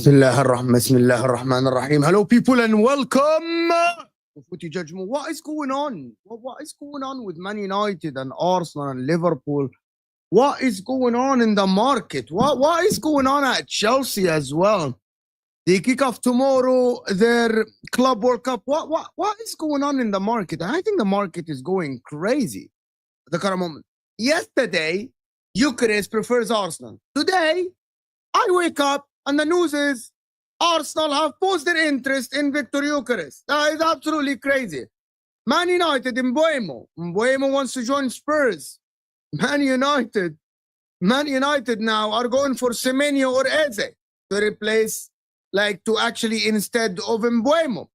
Bismillah ar-Rahman ar-Rahim. Hello, people, and welcome. Footy Judgment. What is going on? What is going on with Man United and Arsenal and Liverpool? What is going on in the market? What is going on at Chelsea as well? They kick off tomorrow their Club World Cup. What is going on in the market? I think the market is going crazy at the current moment. Yesterday, Gyokeres prefers Arsenal. Today, I wake up and the news is Arsenal have posted their interest in Victor Gyokeres. That is absolutely crazy. Man United in Mbeumo. Mbeumo wants to join Spurs. Man United now are going for Semenyo or Eze to replace, to actually instead of Mbeumo.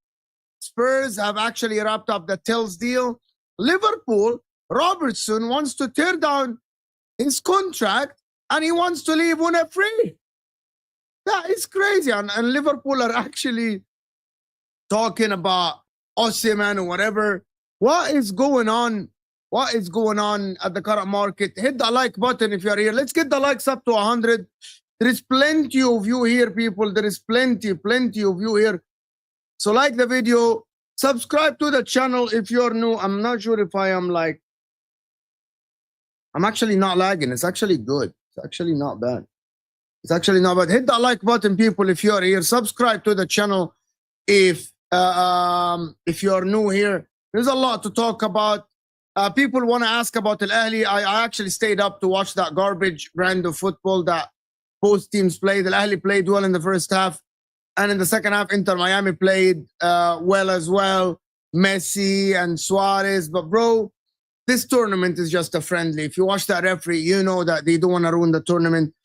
Spurs have actually wrapped up the Tells deal. Liverpool, Robertson wants to tear down his contract and he wants to leave on a free. That is crazy. And Liverpool are actually talking about Osimhen or whatever. What is going on? What is going on at the current market? Hit the like button if you're here. Let's get the likes up to 100. There is plenty of you here, people. There is plenty of you here. So like the video. Subscribe to the channel if you're new. I'm not sure if I am I'm actually not lagging. It's actually good. It's actually not bad. It's actually not bad. Hit that like button, people, if you're here. Subscribe to the channel if you're new here. There's a lot to talk about. People want to ask about Al Ahly. I actually stayed up to watch that garbage brand of football that both teams played. Al Ahly played well in the first half. And in the second half, Inter Miami played well as well. Messi and Suarez. But, bro, this tournament is just a friendly. If you watch that referee, you know that they don't want to ruin the tournament.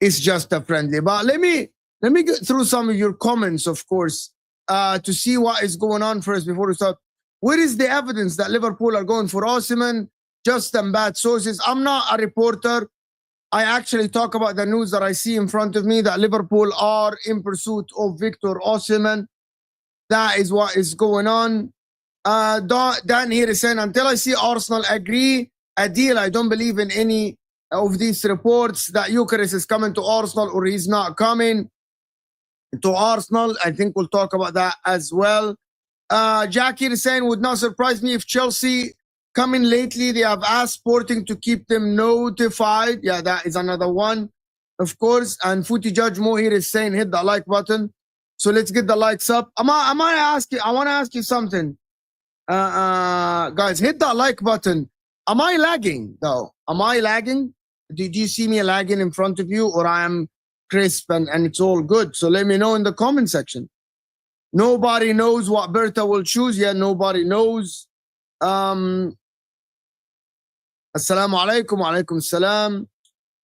It's just a friendly. But let me get through some of your comments, of course, to see what is going on first before we start. Where is the evidence that Liverpool are going for Osimhen? Just some bad sources. I'm not a reporter. I actually talk about the news that I see in front of me, that Liverpool are in pursuit of Victor Osimhen. That is what is going on. Dan here is saying, until I see Arsenal agree a deal, I don't believe in any of these reports that Gyokeres is coming to Arsenal or he's not coming to Arsenal. I think we'll talk about that as well. Jackie is saying, would not surprise me if Chelsea come in lately. They have asked Sporting to keep them notified. Yeah, that is another one, of course. And Footy Judge Mo here is saying, hit the like button. So let's get the likes up. I want to ask you something. Guys, hit that like button. Am I lagging though? Am I lagging? Did you see me lagging in front of you, or I am crisp and it's all good? So let me know in the comment section. Nobody knows what Berta will choose. Yeah, nobody knows. Assalamu alaikum, alaikum salam.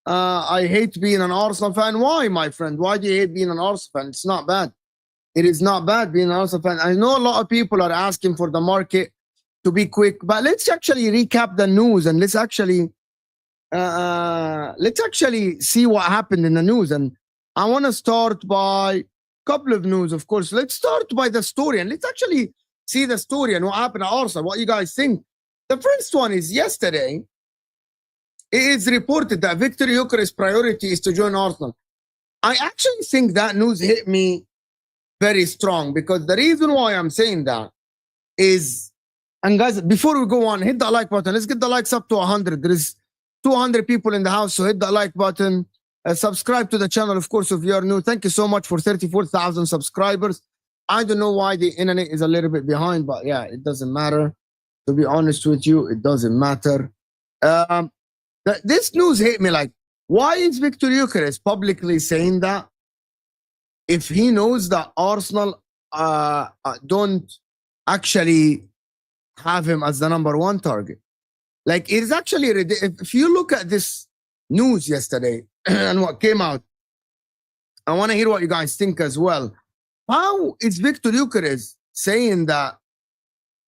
I hate being an Arsenal fan. Why, my friend? Why do you hate being an Arsenal fan? It's not bad. It is not bad being an Arsenal fan. I know a lot of people are asking for the market to be quick, but let's actually recap the news and let's actually see what happened in the news. And I want to start by a couple of news, of course. Let's start by the story and let's actually see the story and what happened at Arsenal. What you guys think? The first one is yesterday. It is reported that Victor Gyokeres' priority is to join Arsenal. I actually think that news hit me very strong because the reason why I'm saying that is, and guys, before we go on, hit the like button. Let's get the likes up to 100. There is 200 people in the house, so hit the like button. Subscribe to the channel, of course, if you are new. Thank you so much for 34,000 subscribers. I don't know why the internet is a little bit behind, but yeah, it doesn't matter. To be honest with you, it doesn't matter. This news hit me like, why is Victor Gyokeres publicly saying that if he knows that Arsenal don't actually have him as the #1 target? Like, it is actually, if you look at this news yesterday and what came out, I want to hear what you guys think as well. How is Victor Gyokeres saying that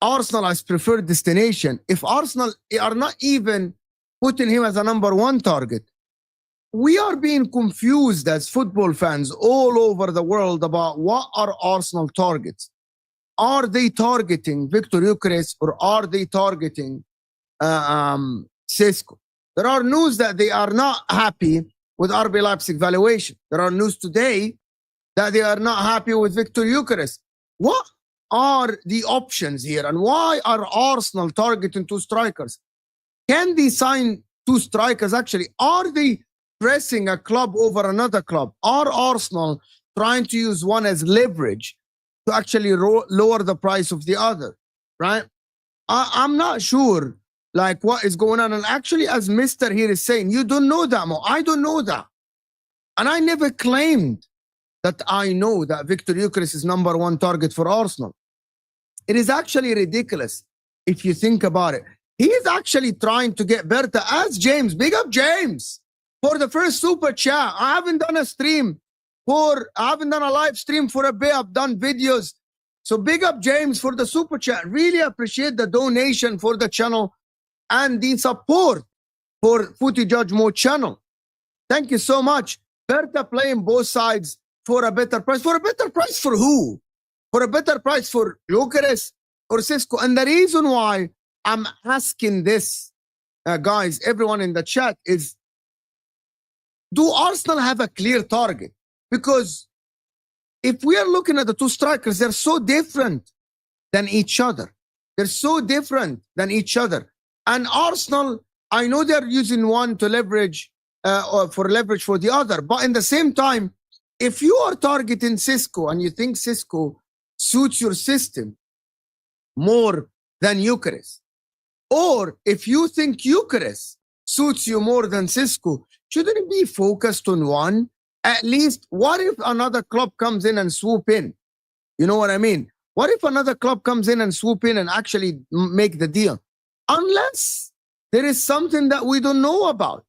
Arsenal as preferred destination if Arsenal are not even putting him as a #1 target? We are being confused as football fans all over the world about what are Arsenal targets. Are they targeting Victor Gyokeres or are they targeting Sesko? There are news that they are not happy with RB Leipzig valuation. There are news today that they are not happy with Victor Gyokeres. What are the options here and why are Arsenal targeting 2 strikers? Can they sign 2 strikers actually? Are they pressing a club over another club? Are Arsenal trying to use one as leverage to actually lower the price of the other, right? I'm not sure like what is going on. And actually, as Mr. here is saying, you don't know that, Mo. I don't know that. And I never claimed that I know that Victor Gyokeres is #1 target for Arsenal. It is actually ridiculous if you think about it. He is actually trying to get Berta as James. Big up James for the first super chat. I haven't done a live stream for a bit. I've done videos. So big up James for the super chat. Really appreciate the donation for the channel and the support for Footy Judge Mode channel. Thank you so much. Berta playing both sides for a better price. For a better price for who? For a better price for Gyokeres or Sesko? And the reason why I'm asking this, guys, everyone in the chat, is do Arsenal have a clear target? Because if we are looking at the 2 strikers, they're so different than each other. They're so different than each other. And Arsenal, I know they're using one to leverage or for leverage for the other. But in the same time, if you are targeting Sesko and you think Sesko suits your system more than Gyokeres, or if you think Gyokeres suits you more than Sesko, shouldn't it be focused on one? At least, what if another club comes in and swoop in? You know what I mean? What if another club comes in and swoop in and actually make the deal? Unless there is something that we don't know about.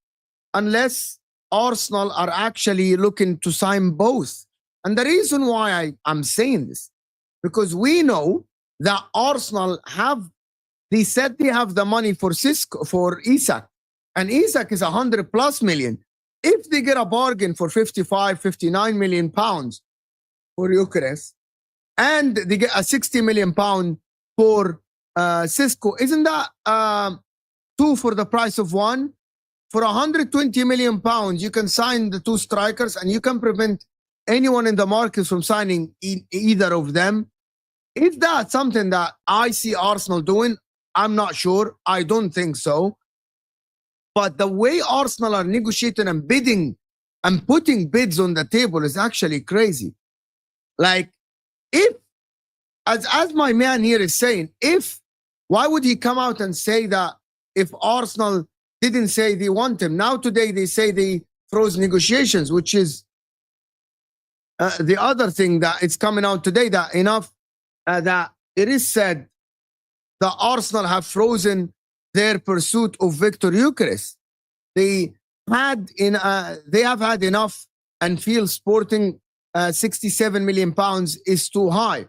Unless Arsenal are actually looking to sign both. And the reason why I'm saying this, because we know that Arsenal they said they have the money for Sesko, for Isak. And Isak is 100+ million. If they get a bargain for 55, 59 million pounds for Gyokeres, and they get a 60 million pound for Sesko, isn't that 2 for the price of 1? For 120 million pounds, you can sign the 2 strikers and you can prevent anyone in the market from signing either of them. Is that something that I see Arsenal doing? I'm not sure. I don't think so. But the way Arsenal are negotiating and bidding and putting bids on the table is actually crazy. Like, if, as my man here is saying, why would he come out and say that if Arsenal didn't say they want him? Now today they say they froze negotiations, which is The other thing that it's coming out today that that it is said that Arsenal have frozen their pursuit of Victor Gyokeres. They have had enough and feel sporting 67 million pounds is too high.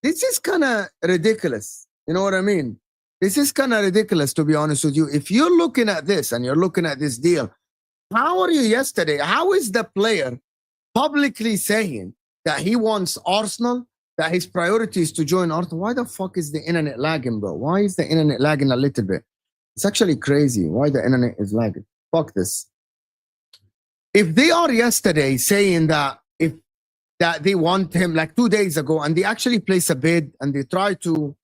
This is kind of ridiculous. You know what I mean? This is kind of ridiculous, to be honest with you. If you're looking at this and you're looking at this deal, how are you yesterday? How is the player publicly saying that he wants Arsenal, that his priority is to join Arsenal? Why the fuck is the internet lagging, bro? Why is the internet lagging a little bit? It's actually crazy why the internet is lagging. Fuck this. If they are yesterday saying that that they want him like 2 days ago, and they actually place a bid and they try to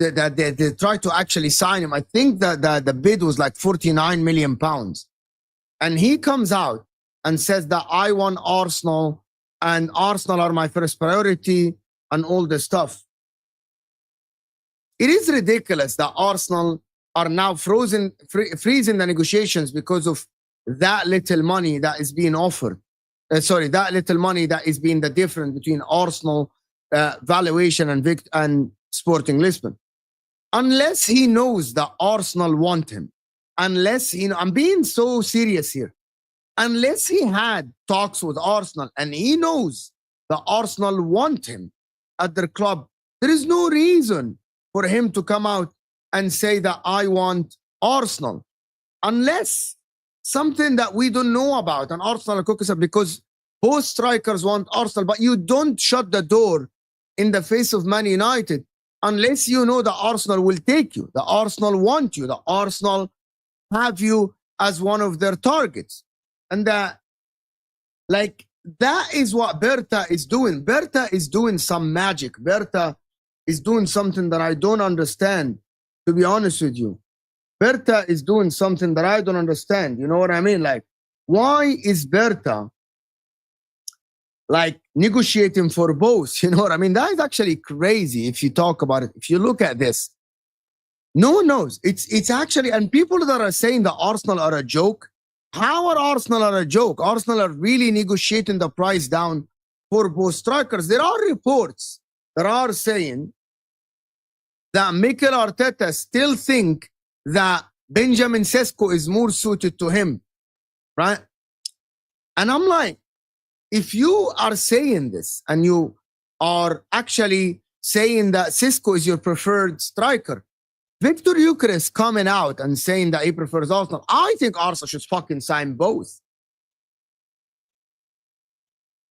they try to actually sign him. I think that the bid was like 49 million pounds. And he comes out and says that I want Arsenal and Arsenal are my first priority and all this stuff. It is ridiculous that Arsenal are now freezing the negotiations because of that little money that is being offered. That little money that is being the difference between Arsenal valuation and Sporting Lisbon. Unless he knows that Arsenal want him, unless I'm being so serious here, unless he had talks with Arsenal and he knows that Arsenal want him at their club, there is no reason for him to come out and say that I want Arsenal, unless something that we don't know about and Arsenal cookies up, because both strikers want Arsenal, but you don't shut the door in the face of Man United unless you know that Arsenal will take you, the Arsenal want you, the Arsenal have you as one of their targets. And that is what Berta is doing. Berta is doing some magic. Berta is doing something that I don't understand, to be honest with you. Berta is doing something that I don't understand. You know what I mean? Like, why is Berta like negotiating for both? You know what I mean? That is actually crazy if you talk about it. If you look at this, no one knows. It's actually, and people that are saying that Arsenal are a joke, how are Arsenal are a joke? Arsenal are really negotiating the price down for both strikers. There are reports that are saying that Mikel Arteta still think that Benjamin Sesko is more suited to him, right? And I'm like, if you are saying this and you are actually saying that Sesko is your preferred striker, Victor Gyokeres coming out and saying that he prefers Arsenal, I think Arsenal should fucking sign both.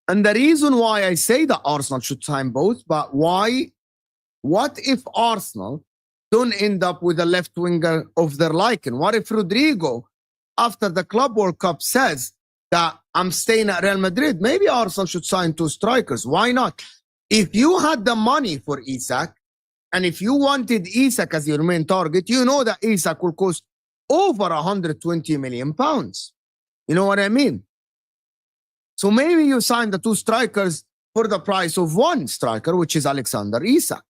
And the reason why I say that Arsenal should sign both, but why? What if Arsenal don't end up with a left winger of their liking? What if Rodrigo, after the Club World Cup, says that I'm staying at Real Madrid? Maybe Arsenal should sign two strikers. Why not? If you had the money for Isak, and if you wanted Isak as your main target, you know that Isak will cost over 120 million pounds. You know what I mean? So maybe you sign the two strikers for the price of one striker, which is Alexander Isak.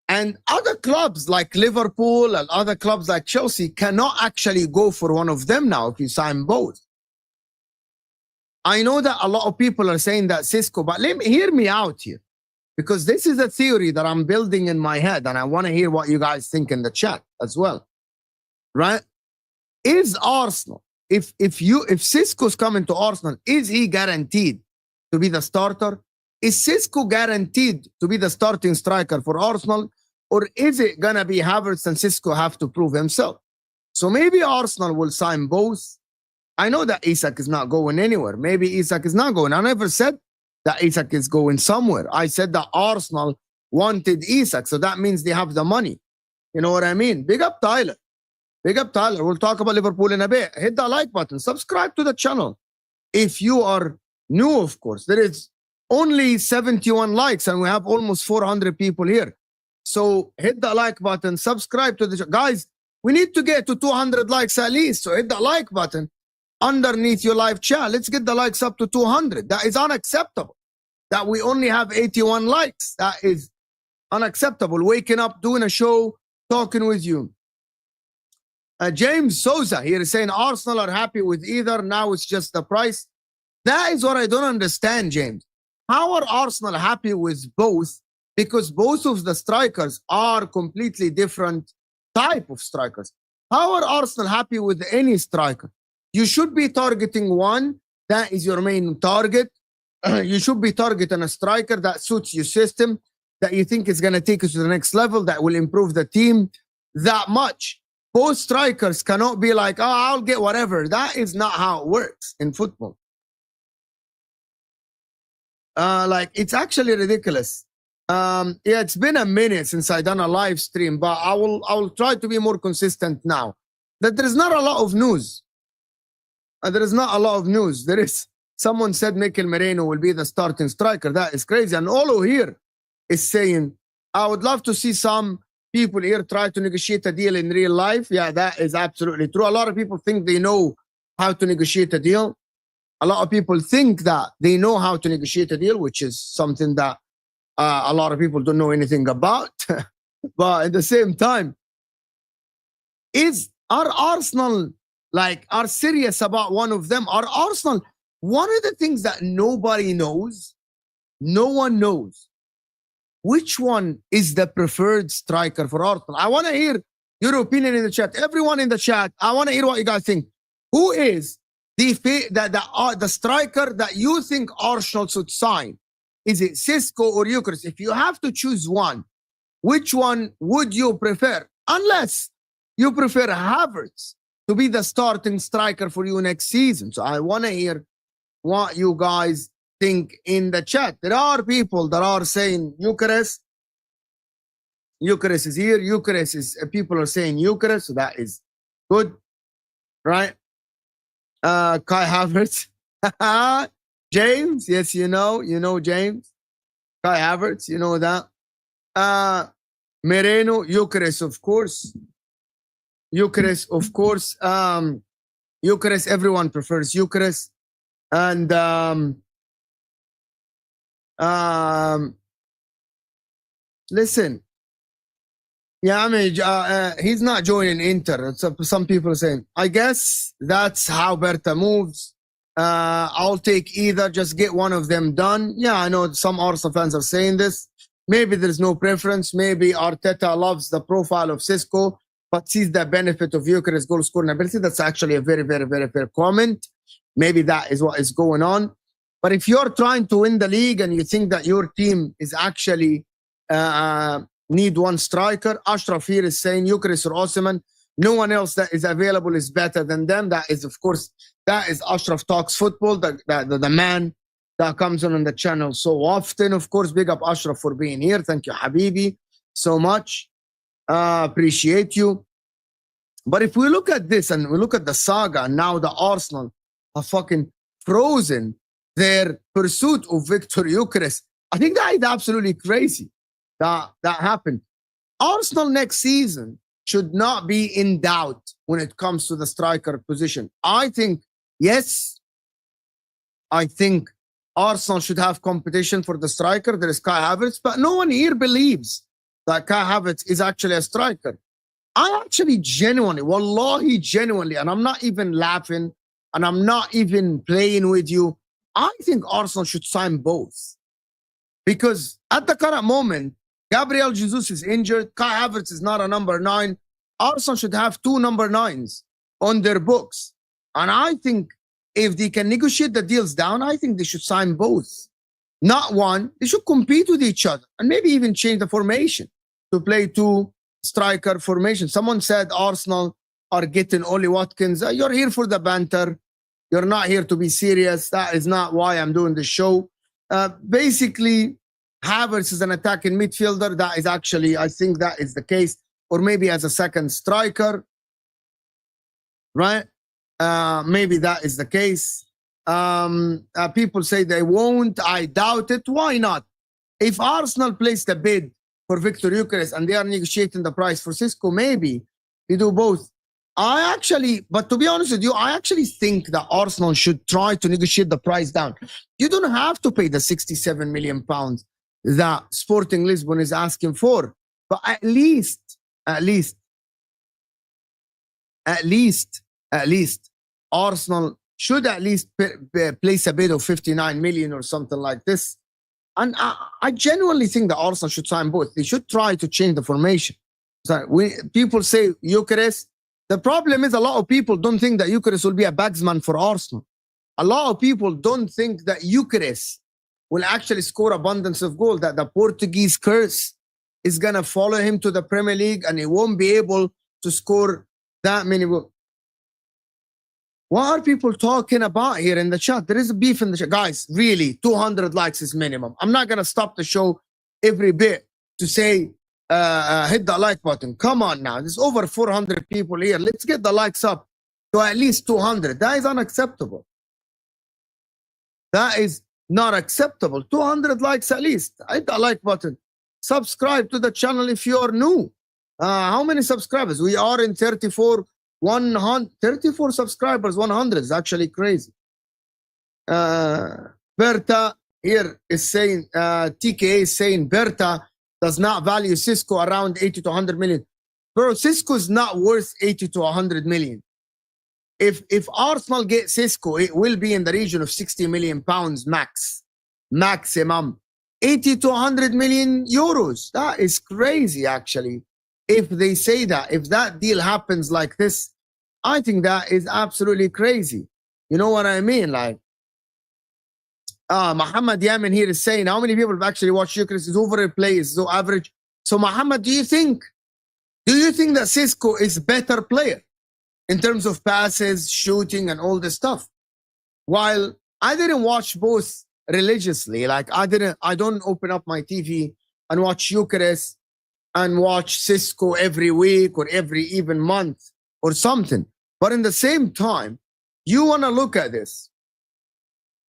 And other clubs like Liverpool and other clubs like Chelsea cannot actually go for one of them now if you sign both. I know that a lot of people are saying that Sesko, but hear me out here, because this is a theory that I'm building in my head, and I want to hear what you guys think in the chat as well. Right? Is Arsenal, if Sesko's coming to Arsenal, is he guaranteed to be the starter? Is Sesko guaranteed to be the starting striker for Arsenal? Or is it going to be Havertz and Sesko have to prove himself? So maybe Arsenal will sign both. I know that Isak is not going anywhere. Maybe Isak is not going. I never said that Isak is going somewhere. I said that Arsenal wanted Isak, so that means they have the money. You know what I mean? Big up Tyler. Big up Tyler. We'll talk about Liverpool in a bit. Hit the like button. Subscribe to the channel. If you are new, of course. There is only 71 likes and we have almost 400 people here. So hit the like button. Subscribe to the channel. Guys, we need to get to 200 likes at least. So hit the like button underneath your live chat. Let's get the likes up to 200. That is unacceptable. That we only have 81 likes. That is unacceptable. Waking up, doing a show, talking with you. James Souza here is saying Arsenal are happy with either. Now it's just the price. That is what I don't understand, James. How are Arsenal happy with both? Because both of the strikers are completely different type of strikers. How are Arsenal happy with any striker? You should be targeting one that is your main target. You should be targeting a striker that suits your system, that you think is going to take you to the next level, that will improve the team that much. Both strikers cannot be like, oh, I'll get whatever. That is not how it works in football. Like, it's actually ridiculous. Yeah, it's been a minute since I done a live stream, but I will try to be more consistent now. That there is not a lot of news. There is not a lot of news. There is. Someone said Mikel Merino will be the starting striker. That is crazy. And Olo here is saying, I would love to see some people here try to negotiate a deal in real life. Yeah, that is absolutely true. A lot of people think they know how to negotiate a deal. A lot of people think that they know how to negotiate a deal, which is something that a lot of people don't know anything about. But at the same time, are Arsenal are serious about one of them? Are Arsenal one of the things that nobody knows? No one knows which one is the preferred striker for Arsenal. I want to hear your opinion in the chat. Everyone in the chat, I want to hear what you guys think. Who is the striker that you think Arsenal should sign? Is it Sesko or Gyokeres? If you have to choose one, which one would you prefer? Unless you prefer Havertz to be the starting striker for you next season. So I want to hear what you guys think in the chat. There are people that are saying Gyokeres. Gyokeres is here. Gyokeres is, people are saying Gyokeres, so that is good, right? Kai Havertz. James, yes, you know James. Kai Havertz, you know that. Merino, Gyokeres, of course. Gyokeres, of course. Gyokeres, everyone prefers Gyokeres. And listen, yeah, I mean, he's not joining Inter. So some people are saying, I guess that's how Berta moves. I'll take either, just get one of them done. Yeah, I know some Arsenal fans are saying this. Maybe there's no preference. Maybe Arteta loves the profile of Sesko, but sees the benefit of Gyokeres' goal scoring ability. That's actually a very, very, very fair comment. Maybe that is what is going on. But if you're trying to win the league and you think that your team is actually need one striker, Ashraf here is saying Gyokeres or Osimhen. No one else that is available is better than them. That is, of course, that is Ashraf Talks Football, the man that comes on the channel so often. Of course, big up Ashraf for being here. Thank you, Habibi, so much. Appreciate you. But if we look at this and we look at the saga, now the Arsenal are fucking frozen their pursuit of Victor Gyokeres. I think that is absolutely crazy that happened. Arsenal next season should not be in doubt when it comes to the striker position. I think, yes, I think Arsenal should have competition for the striker. There is Kai Havertz, but no one here believes that Kai Havertz is actually a striker. I actually genuinely, wallahi genuinely, and I'm not even laughing, and I'm not even playing with you, I think Arsenal should sign both. Because at the current moment, Gabriel Jesus is injured. Kai Havertz is not a number 9. Arsenal should have 2 number 9s on their books. And I think if they can negotiate the deals down, I think they should sign both. Not one. They should compete with each other and maybe even change the formation to play 2 striker formation. Someone said Arsenal are getting Oli Watkins. You're here for the banter. You're not here to be serious. That is not why I'm doing the show. Basically, Havertz is an attacking midfielder. That is actually, I think that is the case. Or maybe as a second striker. Right? Maybe that is the case. People say they won't. I doubt it. Why not? If Arsenal placed a bid for Victor Gyokeres and they are negotiating the price for Sesko, maybe they do both. But to be honest with you, I actually think that Arsenal should try to negotiate the price down. You don't have to pay the 67 million pounds that Sporting Lisbon is asking for, but at least, Arsenal should at least place a bid of 59 million or something like this. And I genuinely think that Arsenal should sign both. They should try to change the formation. So people say Gyokeres. The problem is a lot of people don't think that Gyokeres will be a bagsman for Arsenal. A lot of people don't think that Gyokeres will actually score abundance of goals, that the Portuguese curse is going to follow him to the Premier League and he won't be able to score that many goals. What are people talking about here in the chat? There is a beef in the chat. Guys, really, 200 likes is minimum. I'm not going to stop the show every bit to say, hit the like button. Come on now. There's over 400 people here. Let's get the likes up to at least 200. That is unacceptable. That is not acceptable. 200 likes at least. Hit the like button. Subscribe to the channel if you're new. How many subscribers? We are in 34 subscribers. 100 is actually crazy. Berta here is saying, TKA is saying Berta does not value Sesko around 80 to 100 million. Bro, Sesko is not worth 80 to 100 million. If Arsenal get Sesko, it will be in the region of 60 million pounds maximum. 80 to 100 million euros. That is crazy, actually. If they say that, if that deal happens like this, I think that is absolutely crazy. You know what I mean? Like, Muhammad Yamin here is saying, how many people have actually watched Gyokeres? His overall play is so average. So, Muhammad, do you think that Sesko is a better player in terms of passes, shooting, and all this stuff? While I didn't watch both religiously, like I don't open up my TV and watch Gyokeres and watch Sesko every week or every even month or something. But in the same time, you want to look at this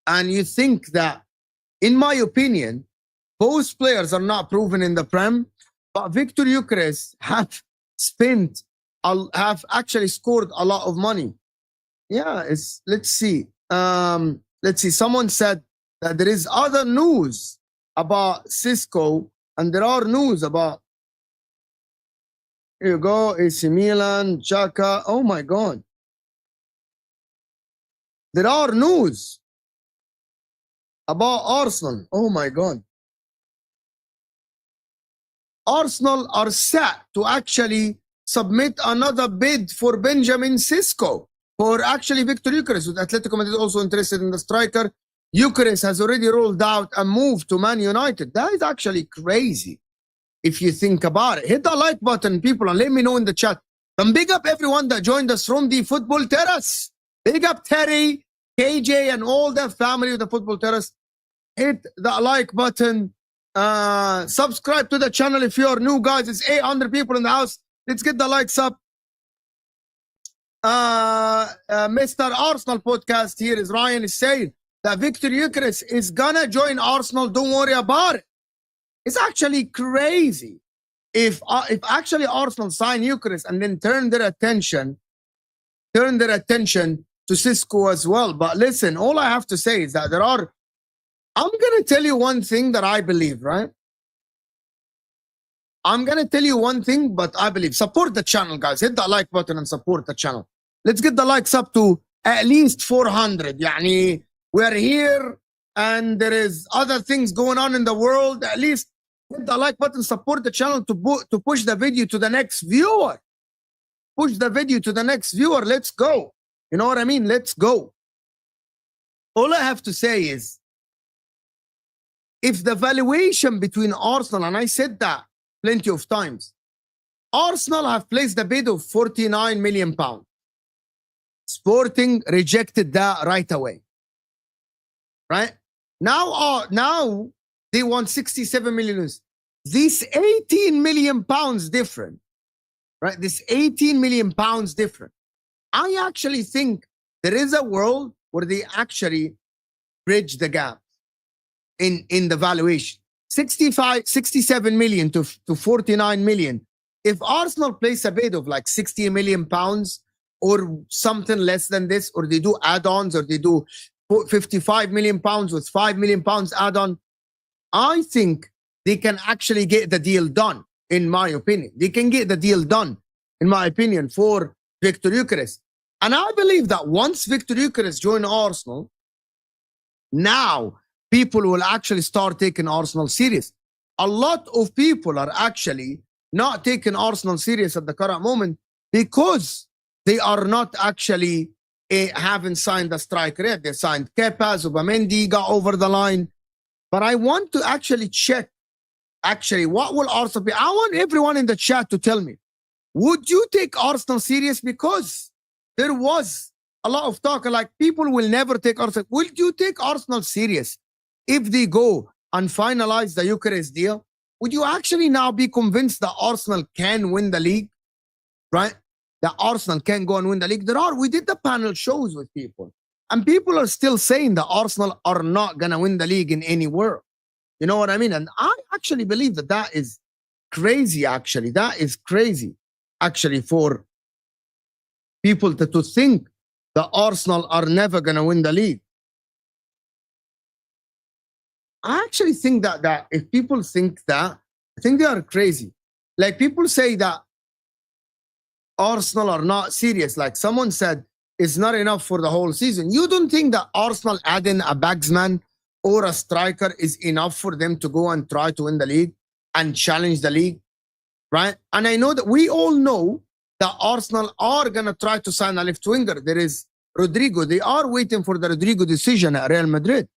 and you think that, in my opinion, both players are not proven in the Prem, but Victor Gyokeres have actually scored a lot of money. Yeah, let's see. Someone said that there is other news about Sesko, and there are news about, here you go, AC Milan, Xhaka. Oh my God. There are news about Arsenal. Oh my God. Arsenal are set to actually submit another bid for Benjamin Sesko, for actually Victor Gyokeres, with Atletico Madrid also interested in the striker. Gyokeres has already rolled out a move to Man United. That is actually crazy if you think about it. Hit the like button, people, and let me know in the chat. And big up everyone that joined us from the Football Terrace. Big up Terry, KJ, and all the family of the Football Terrace. Hit the like button. Subscribe to the channel if you're new, guys. It's 800 people in the house. Let's get the likes up. Mr. Arsenal podcast here is Ryan is saying that Victor Gyokeres is gonna join Arsenal. Don't worry about it. It's actually crazy if actually Arsenal sign Gyokeres and then turn their attention to Sesko as well. But listen, all I have to say is that I'm gonna tell you one thing that I believe, right? I'm gonna tell you one thing, but I believe. Support the channel, guys. Hit the like button and support the channel. Let's get the likes up to at least 400. Yani, we're here and there is other things going on in the world. At least hit the like button, support the channel to push the video to the next viewer. Push the video to the next viewer. Let's go. You know what I mean? Let's go. All I have to say is, if the valuation between Arsenal, and I said that plenty of times, Arsenal have placed a bid of 49 million pounds. Sporting rejected that right away. Right? Now they want 67 million. This 18 million pounds different. Right? This 18 million pounds different. I actually think there is a world where they actually bridge the gap in the valuation. 67 million to 49 million. If Arsenal place a bid of like 60 million pounds or something less than this, or they do add-ons, or they do 55 million pounds with 5 million pounds add-on, I think they can actually get the deal done, in my opinion. They can get the deal done, in my opinion, for Victor Gyokeres. And I believe that once Victor Gyokeres joined Arsenal, now people will actually start taking Arsenal serious. A lot of people are actually not taking Arsenal serious at the current moment because they are not actually haven't signed a striker yet. They signed Kepa, Zubamendi, got over the line. But I want to actually check, actually, what will Arsenal be? I want everyone in the chat to tell me, would you take Arsenal serious? Because there was a lot of talk, like people will never take Arsenal. Will you take Arsenal serious if they go and finalize the Gyokeres deal? Would you actually now be convinced that Arsenal can win the league? Right? That Arsenal can go and win the league. We did the panel shows with people, and people are still saying that Arsenal are not going to win the league in any world. You know what I mean? And I actually believe that that is crazy, actually. That is crazy, actually, for people to think that Arsenal are never going to win the league. I actually think that if people think that, I think they are crazy. Like people say that Arsenal are not serious. Like someone said, it's not enough for the whole season. You don't think that Arsenal adding a bagsman or a striker is enough for them to go and try to win the league and challenge the league, right? And I know that we all know that Arsenal are going to try to sign a left winger. There is Rodrigo. They are waiting for the Rodrigo decision at Real Madrid.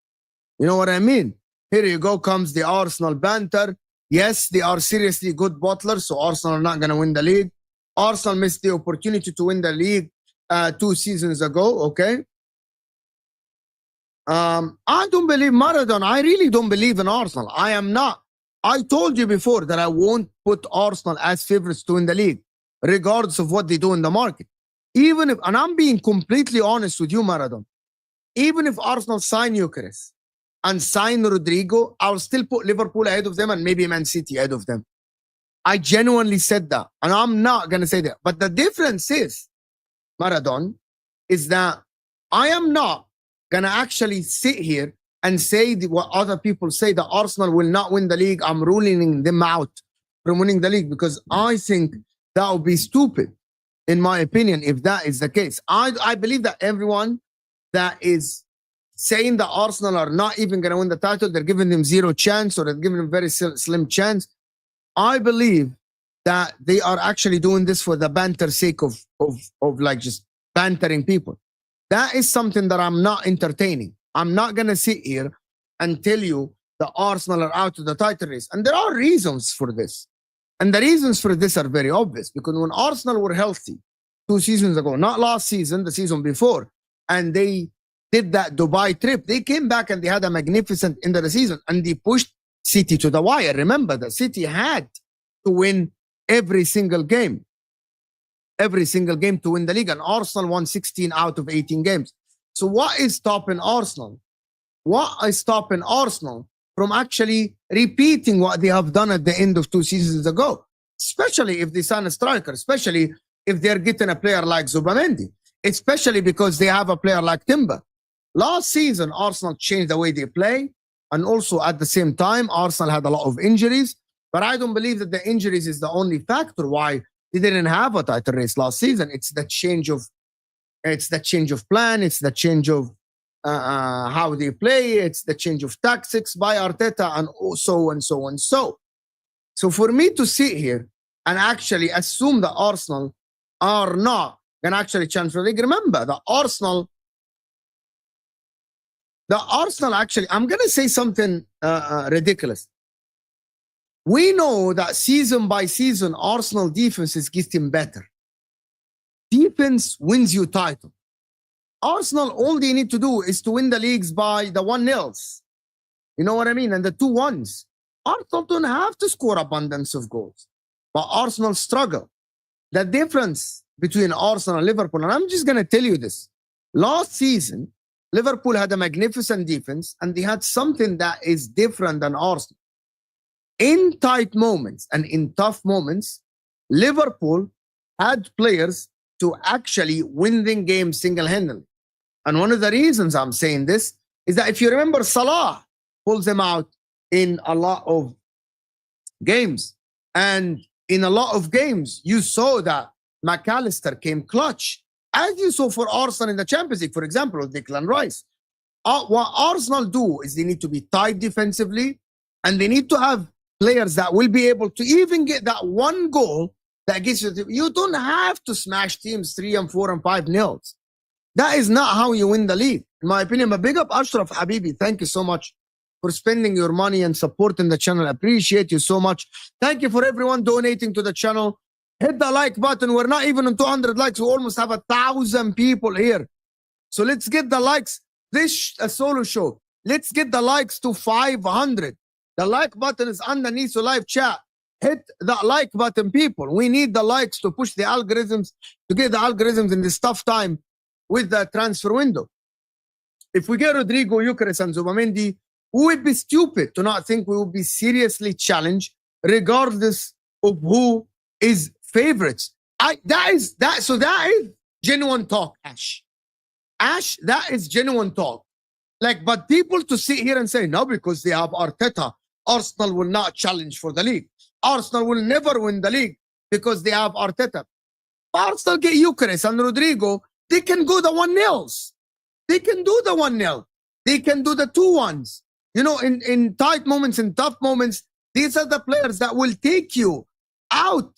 You know what I mean? Here you go, comes the Arsenal banter. Yes, they are seriously good bottlers, so Arsenal are not going to win the league. Arsenal missed the opportunity to win the league 2 seasons ago, okay? I don't believe Maradona. I really don't believe in Arsenal. I am not. I told you before that I won't put Arsenal as favorites to win the league, regardless of what they do in the market. Even if, and I'm being completely honest with you, Maradona, even if Arsenal sign Gyokeres and sign Rodrigo, I'll still put Liverpool ahead of them and maybe Man City ahead of them. I genuinely said that, and I'm not going to say that. But the difference is, Maradona, is that I am not going to actually sit here and say what other people say, that Arsenal will not win the league. I'm ruling them out from winning the league because I think that would be stupid, in my opinion, if that is the case. I believe that everyone that is saying that Arsenal are not even going to win the title, they're giving them zero chance, or they're giving them very slim chance. I believe that they are actually doing this for the banter sake of like just bantering people. That is something that I'm not entertaining. I'm not going to sit here and tell you that Arsenal are out of the title race. And there are reasons for this. And the reasons for this are very obvious, because when Arsenal were healthy 2 seasons ago, not last season, the season before, and they did that Dubai trip, they came back and they had a magnificent end of the season and they pushed City to the wire. Remember that City had to win every single game to win the league, and Arsenal won 16 out of 18 games. So what is stopping Arsenal? What is stopping Arsenal from actually repeating what they have done at the end of 2 seasons ago? Especially if they sign a striker, especially if they're getting a player like Zubamendi, especially because they have a player like Timber. Last season, Arsenal changed the way they play, and also at the same time, Arsenal had a lot of injuries. But I don't believe that the injuries is the only factor why they didn't have a title race last season. It's the change of plan. It's the change of how they play. It's the change of tactics by Arteta, and so and so and so. So for me to sit here and actually assume that Arsenal are not going to actually challenge for the league, remember that Arsenal actually, I'm going to say something ridiculous. We know that season by season, Arsenal defense is getting better. Defense wins you title. Arsenal, all they need to do is to win the leagues by the 1-0s. You know what I mean? And the 2-1s. Arsenal don't have to score abundance of goals. But Arsenal struggle. The difference between Arsenal and Liverpool, and I'm just going to tell you this. Last season, Liverpool had a magnificent defense, and they had something that is different than Arsenal. In tight moments and in tough moments, Liverpool had players to actually win the game single-handedly. And one of the reasons I'm saying this is that if you remember, Salah pulls them out in a lot of games. And in a lot of games, you saw that McAllister came clutch. as you saw for Arsenal in the Champions League, for example, with Declan Rice. What Arsenal do is they need to be tight defensively, and they need to have players that will be able to even get that one goal that gets you. You don't have to smash teams 3 and 4 and 5 nils. That is not how you win the league, in my opinion. But big up Ashraf Habibi. Thank you so much for spending your money and supporting the channel. Appreciate you so much. Thank you for everyone donating to the channel. Hit the like button. We're not even on 200 likes. We almost have 1,000 people here. So let's get the likes. This a solo show. Let's get the likes to 500. The like button is underneath the live chat. Hit the like button, people. We need the likes to push the algorithms, to get the algorithms in this tough time with the transfer window. If we get Rodrigo, Gyokeres, and Zubamendi, we would be stupid to not think we will be seriously challenged, regardless of who is favorites. That is genuine talk, Ash. Ash, that is genuine talk. Like, but people to sit here and say, no, because they have Arteta, Arsenal will not challenge for the league. Arsenal will never win the league because they have Arteta. Arsenal get Gyokeres and Rodrigo, they can go the 1-0s. They can do the 1-0. They can do the 2-1s. You know, in tight moments, in tough moments, these are the players that will take you out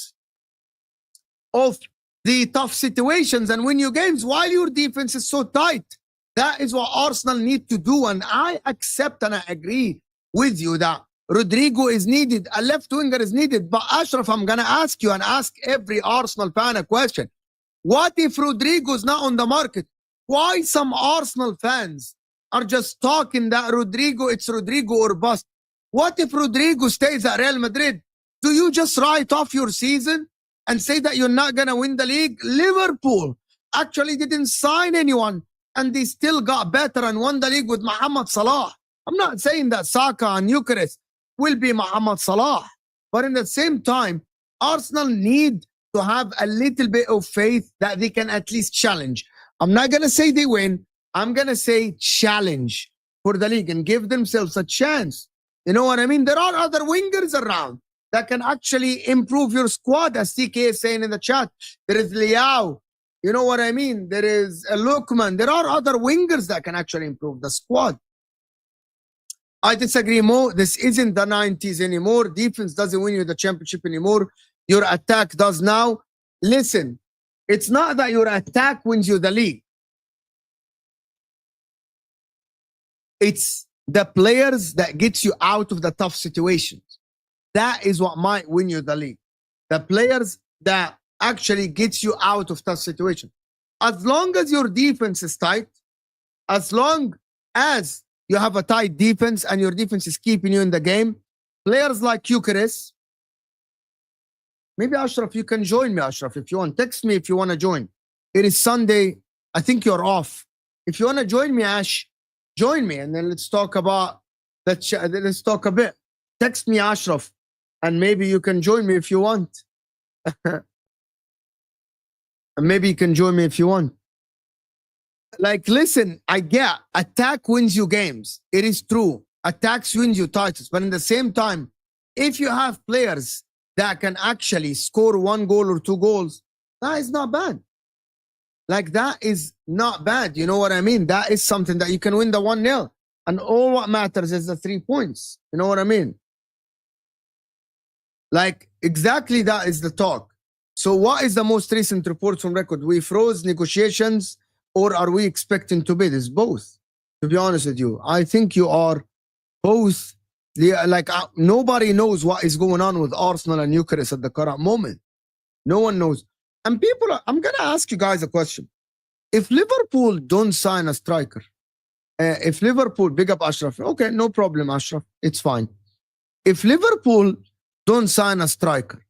of the tough situations and win you games while your defense is so tight. That is what Arsenal need to do. And I accept and I agree with you that Rodrigo is needed. A left winger is needed. But Ashraf, I'm going to ask you and ask every Arsenal fan a question. What if Rodrigo is not on the market? Why some Arsenal fans are just talking that Rodrigo, it's Rodrigo or bust? What if Rodrigo stays at Real Madrid? Do you just write off your season and say that you're not going to win the league? Liverpool actually didn't sign anyone, and they still got better and won the league with Mohamed Salah. I'm not saying that Saka and Gyokeres will be Mohamed Salah, but in the same time, Arsenal need to have a little bit of faith that they can at least challenge. I'm not going to say they win. I'm going to say challenge for the league and give themselves a chance. You know what I mean? There are other wingers around that can actually improve your squad, as TK is saying in the chat. There is Liao. You know what I mean? There is Lukman. There are other wingers that can actually improve the squad. I disagree more. This isn't the 90s anymore. Defense doesn't win you the championship anymore. Your attack does now. Listen, it's not that your attack wins you the league. It's the players that gets you out of the tough situations. That is what might win you the league. The players that actually gets you out of tough situations. As long as your defense is tight, as long as you have a tight defense and your defense is keeping you in the game, players like Gyokeres, maybe Ashraf, you can join me, Ashraf, if you want. Text me if you want to join. It is Sunday. I think you're off. If you want to join me, Ash, join me, and then let's talk about that. Let's talk a bit. Text me, Ashraf, and maybe you can join me if you want. And maybe you can join me if you want. Like, listen, I get attack wins you games. It is true. Attacks wins you titles. But in the same time, if you have players that can actually score 1 goal or 2 goals, that is not bad. Like, that is not bad. You know what I mean? That is something that you can win the 1-0. And all what matters is the 3 points. You know what I mean? Like, exactly that is the talk. So what is the most recent report from record? We froze negotiations, or are we expecting to bid? It's both, to be honest with you. I think you are both. Like, nobody knows what is going on with Arsenal and Gyokeres at the current moment. No one knows. And I'm going to ask you guys a question. If Liverpool don't sign a striker, if Liverpool, big up Ashraf, okay, no problem, Ashraf, it's fine. If Liverpool don't sign a striker,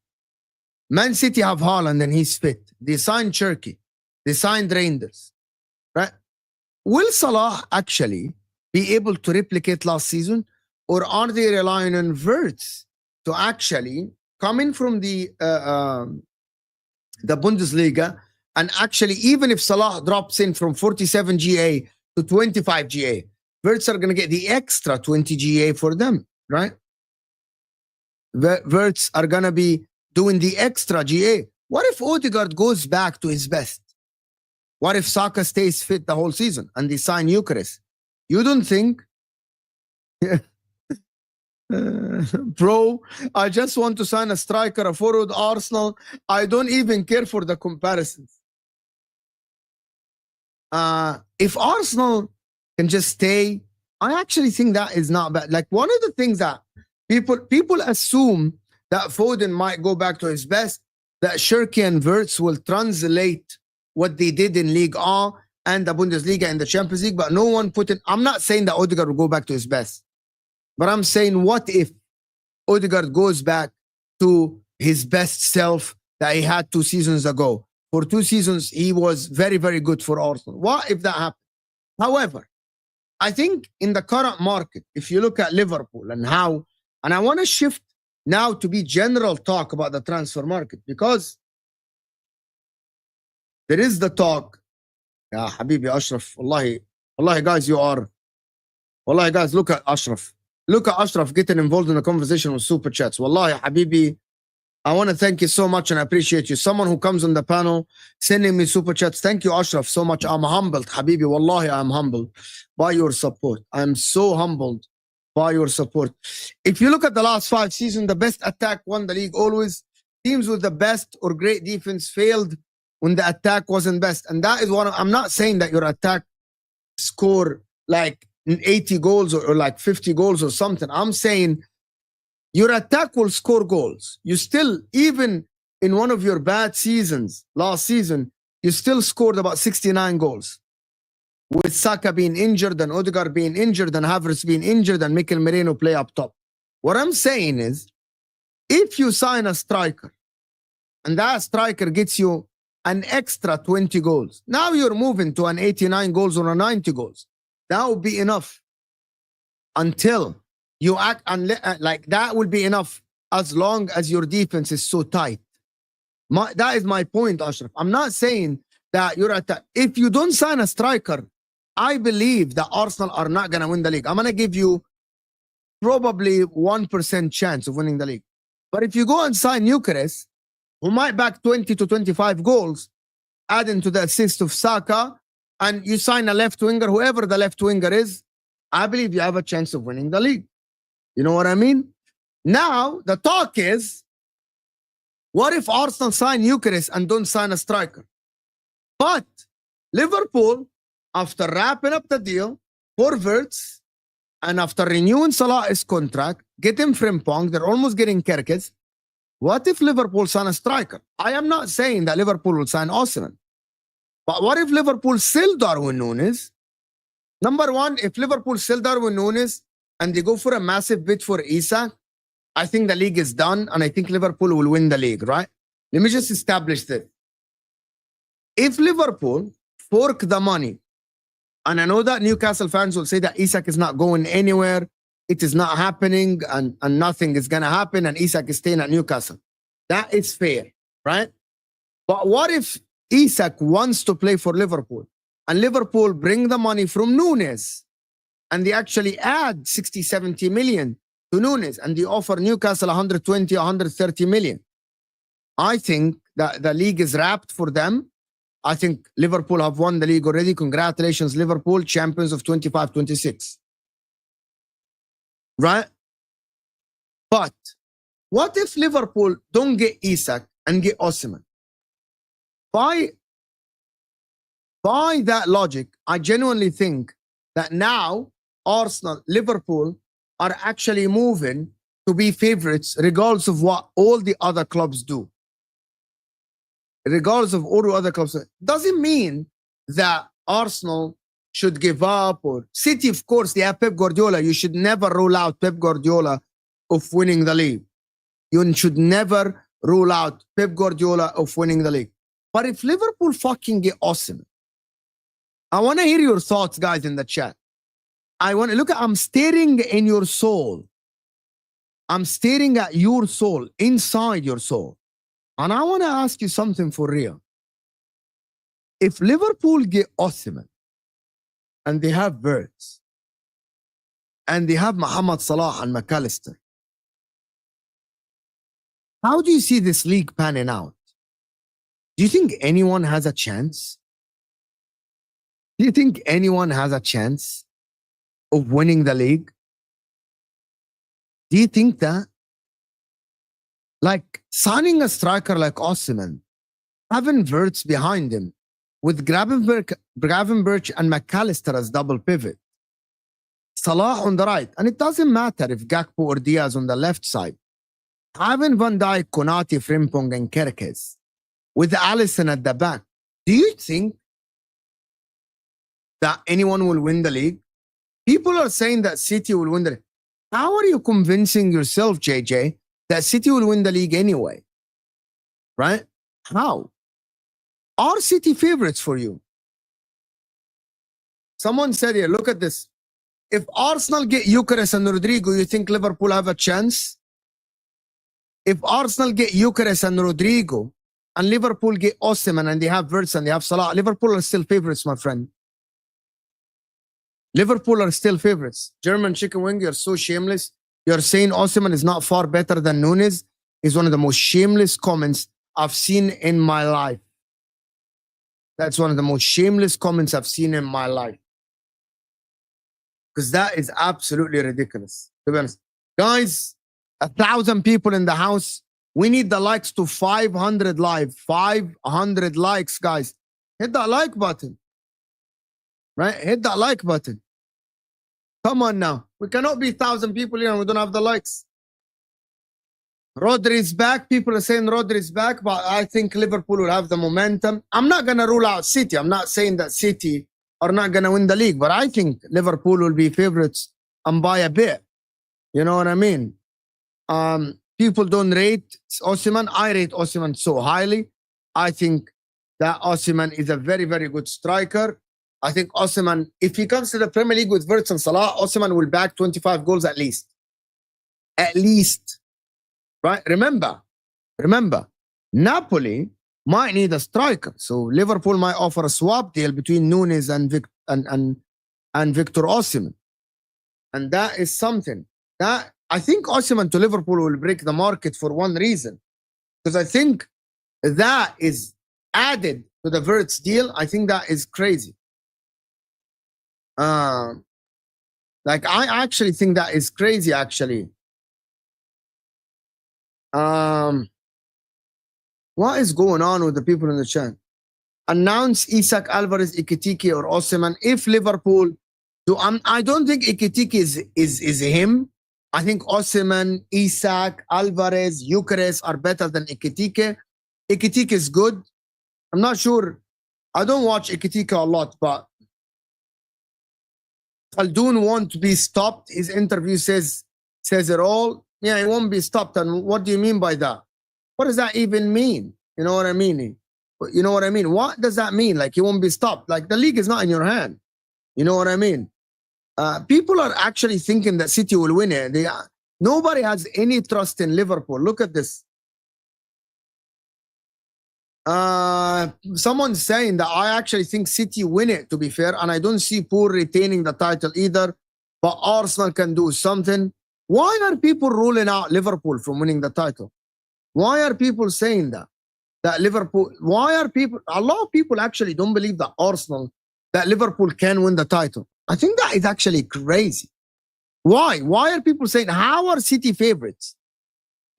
Man City have Haaland and he's fit. They signed Cherki. They signed Reinders. Right? Will Salah actually be able to replicate last season, or are they relying on Wirtz to actually come in from the Bundesliga, and actually, even if Salah drops in from 47 GA to 25 GA, Wirtz are going to get the extra 20 GA for them, right? Wirtz are going to be doing the extra GA. What if Odegaard goes back to his best? What if Saka stays fit the whole season and they sign Gyokeres? You don't think? Bro, I just want to sign a striker, a forward, Arsenal. I don't even care for the comparisons. If Arsenal can just stay, I actually think that is not bad. Like one of the things that people assume that Foden might go back to his best, that Šeško and Wirtz will translate what they did in Ligue 1 and the Bundesliga and the Champions League, but no one put it. I'm not saying that Odegaard will go back to his best, but I'm saying what if Odegaard goes back to his best self that he had 2 seasons ago? For 2 seasons, he was very, very good for Arsenal. What if that happened? However, I think in the current market, if you look at Liverpool and how, and I want to shift now to be general talk about the transfer market, because there is the talk. Yeah, Habibi Ashraf, wallahi, guys, wallahi, guys, look at Ashraf. Look at Ashraf getting involved in the conversation with super chats. Wallahi, Habibi, I want to thank you so much and I appreciate you. Someone who comes on the panel sending me super chats. Thank you, Ashraf, so much. I'm humbled, Habibi. Wallahi, I'm humbled by your support. I'm so humbled by your support. If you look at the last 5 seasons, the best attack won the league always. Teams with the best or great defense failed when the attack wasn't best. And that is what I'm not saying that your attack score like 80 goals or like 50 goals or something. I'm saying your attack will score goals. You still, even in one of your bad seasons, last season, you still scored about 69 goals. With Saka being injured and Odegaard being injured and Havertz being injured and Mikel Merino play up top. What I'm saying is, if you sign a striker and that striker gets you an extra 20 goals, now you're moving to an 89 goals or a 90 goals. That would be enough until you act like that will be enough as long as your defense is so tight. That is my point, Ashraf. I'm not saying that you're attack. If you don't sign a striker, I believe that Arsenal are not going to win the league. I'm going to give you probably 1% chance of winning the league. But if you go and sign Gyokeres, who might back 20 to 25 goals, adding to the assist of Saka, and you sign a left winger, whoever the left winger is, I believe you have a chance of winning the league. You know what I mean? Now, the talk is, what if Arsenal sign Gyokeres and don't sign a striker? But Liverpool, after wrapping up the deal for Wirtz, and after renewing Salah's contract, get him Frimpong, they're almost getting Gyokeres. What if Liverpool sign a striker? I am not saying that Liverpool will sign Osimhen. But what if Liverpool sell Darwin Núñez? Number one, if Liverpool sell Darwin Núñez and they go for a massive bid for Isak, I think the league is done and I think Liverpool will win the league, right? Let me just establish this. If Liverpool fork the money, and I know that Newcastle fans will say that Isak is not going anywhere, it is not happening, and nothing is going to happen, and Isak is staying at Newcastle. That is fair, right? But what if Isak wants to play for Liverpool, and Liverpool bring the money from Núñez, and they actually add 60, 70 million to Núñez, and they offer Newcastle 120, 130 million? I think that the league is wrapped for them. I think Liverpool have won the league already. Congratulations, Liverpool, champions of 25-26. Right? But what if Liverpool don't get Isak and get Osimhen? By that logic, I genuinely think that now Arsenal, Liverpool are actually moving to be favorites regardless of what all the other clubs do. Regardless of all the other clubs. Doesn't mean that Arsenal should give up, or City, of course, they have Pep Guardiola. You should never rule out Pep Guardiola of winning the league. You should never rule out Pep Guardiola of winning the league. But if Liverpool fucking get Osimhen, I want to hear your thoughts, guys, in the chat. I want to look at, I'm staring in your soul. I'm staring at your soul, inside your soul. And I want to ask you something for real. If Liverpool get Osimhen, and they have Wirtz, and they have Mohamed Salah and McAllister, how do you see this league panning out? Do you think anyone has a chance? Do you think anyone has a chance of winning the league? Do you think that? Like signing a striker like Osimhen, having Wirtz behind him, with Gravenberch and McAllister as double pivot, Salah on the right, and it doesn't matter if Gakpo or Diaz on the left side, having Van Dijk, Konate, Frimpong, and Gyokeres, with Alisson at the back. Do you think that anyone will win the league? People are saying that City will win the league. How are you convincing yourself, JJ, that City will win the league anyway? Right? How? Are City favorites for you? Someone said here, look at this. If Arsenal get Gyokeres and Rodrigo, you think Liverpool have a chance? If Arsenal get Gyokeres and Rodrigo, and Liverpool get Osimhen and they have Wirtz and they have Salah, Liverpool are still favorites, my friend. Liverpool are still favorites. German chicken wing, you're so shameless. You're saying Osimhen is not far better than Nunes is one of the most shameless comments I've seen in my life. That's one of the most shameless comments I've seen in my life. Because that is absolutely ridiculous, to be honest. Guys, 1,000 people in the house. We need the likes to 500 live. 500 likes, guys. Hit that like button. Right? Hit that like button. Come on now. We cannot be 1,000 people here and we don't have the likes. Rodri is back. People are saying Rodri is back, but I think Liverpool will have the momentum. I'm not going to rule out City. I'm not saying that City are not going to win the league, but I think Liverpool will be favorites and by a bit. You know what I mean? People don't rate Osimhen. I rate Osimhen so highly. I think that Osimhen is a very, very good striker. I think Osimhen, if he comes to the Premier League with Wirtz and Salah, Osimhen will back 25 goals at least. At least. Right? Remember, Napoli might need a striker. So Liverpool might offer a swap deal between Nunes and Victor Osimhen. And that is something. That I think Osimhen to Liverpool will break the market for one reason. Because I think that is added to the Wirtz deal. I think that is crazy. Like I actually think that is crazy, actually. What is going on with the people in the chat? Announce Isak, Alvarez, Ekitike, or Osimhen. If Liverpool do, I don't think Ekitike is him. I think Osimhen, Isak, Alvarez, Gyokeres are better than Ekitike. Ekitike is good. I'm not sure. I don't watch Ekitike a lot, but Khaldoon won't be stopped. His interview says it all. Yeah, he won't be stopped. And what do you mean by that? What does that even mean? You know what I mean? You know what I mean? What does that mean? Like, he won't be stopped. Like, the league is not in your hand. You know what I mean? People are actually thinking that City will win it. Nobody has any trust in Liverpool. Look at this. Someone's saying that I actually think City win it, to be fair, and I don't see Poor retaining the title either, but Arsenal can do something. Why are people ruling out Liverpool from winning the title? Why are people saying that? That Liverpool, why are people, a lot of people actually don't believe that that Liverpool can win the title. I think that is actually crazy. Why? Why are people saying, how are City favorites?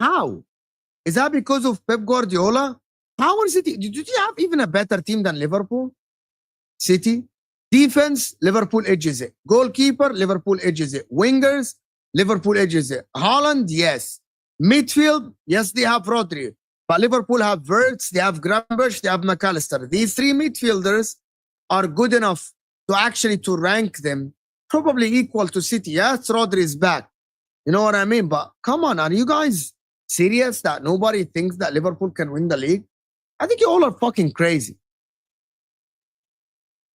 How? Is that because of Pep Guardiola? How are City? Did you have even a better team than Liverpool? City? Defense, Liverpool edges it. Goalkeeper, Liverpool edges it. Wingers, Liverpool edges it. Haaland, yes. Midfield, yes, they have Rodri. But Liverpool have Wirtz, they have Gravenberch, they have McAllister. These three midfielders are good enough to actually to rank them probably equal to City. Yes, Rodri is back. You know what I mean? But come on, are you guys serious that nobody thinks that Liverpool can win the league? I think you all are fucking crazy.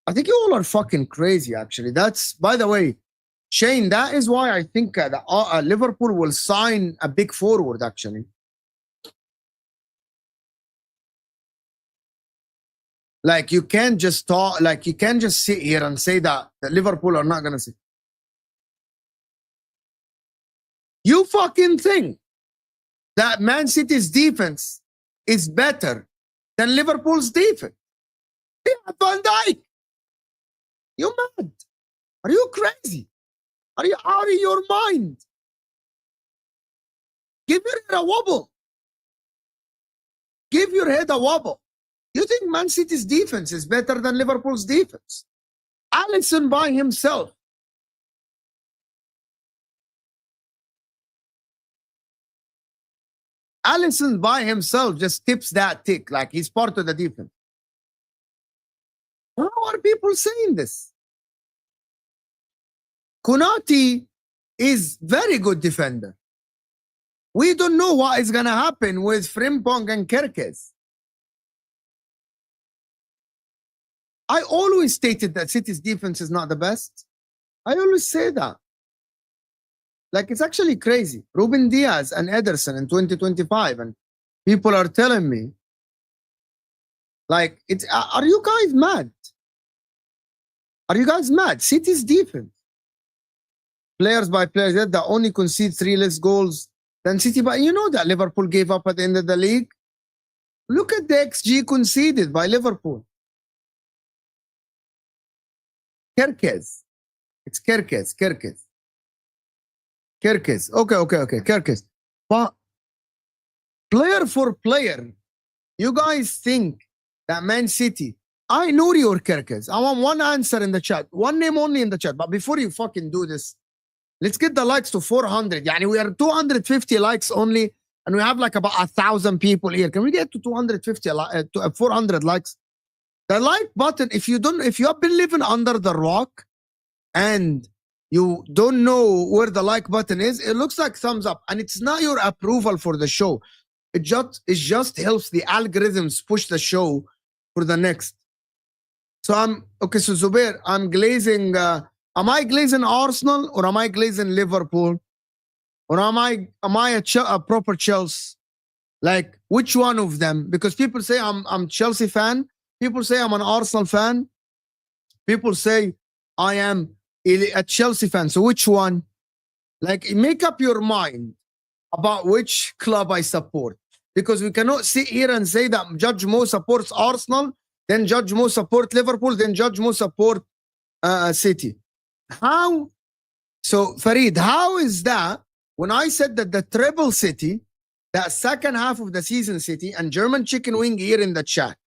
I think you all are fucking crazy, actually. That's, by the way, Shane, that is why I think that Liverpool will sign a big forward, actually. Like, you can't just talk, like, you can't just sit here and say that Liverpool are not going to see. You fucking think that Man City's defense is better than Liverpool's defense? They have Van Dijk. You mad? Are you crazy? Are you out of your mind? Give your head a wobble. Give your head a wobble. You think Man City's defense is better than Liverpool's defense? Alisson by himself. Alisson by himself just tips that tick like he's part of the defense. How are people saying this? Konate is very good defender. We don't know what is going to happen with Frimpong and Gyokeres. I always stated that City's defense is not the best. I always say that. Like, it's actually crazy. Ruben Diaz and Ederson in 2025, and people are telling me, like, it's are you guys mad? Are you guys mad? City's defense, players by players, that only concede 3 less goals than City. But you know that Liverpool gave up at the end of the league. Look at the XG conceded by Liverpool. Gyokeres. It's Gyokeres. Okay. Gyokeres. But player for player, you guys think that Man City, I know your Gyokeres. I want one answer in the chat. One name only in the chat. But before you fucking do this, let's get the likes to 400. Yani we are 250 likes only, and we have like about 1,000 people here. Can we get to 250 to 400 likes? The like button, if you have been living under the rock and you don't know where the like button is, it looks like thumbs up, and it's not your approval for the show. It just helps the algorithms push the show for the next. So so Zubair, I'm glazing. Am I glazing Arsenal or am I glazing Liverpool? Or am I a proper Chelsea? Like, which one of them? Because people say I'm Chelsea fan. People say I'm an Arsenal fan. People say I am a Chelsea fan. So which one? Like, make up your mind about which club I support. Because we cannot sit here and say that Judge Mo supports Arsenal, then Judge Mo support Liverpool, then Judge Mo support City. How? So Farid, how is that when I said that the treble City, that second half of the season City, and German chicken wing here in the chat,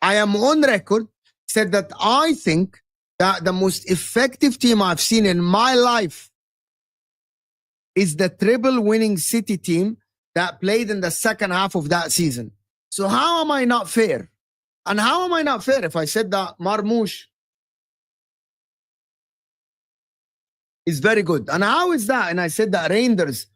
I am on record, said that I think that the most effective team I've seen in my life is the treble winning City team that played in the second half of that season. So how am I not fair? And how am I not fair if I said that Marmoush is very good? And how is that? And I said that Reinders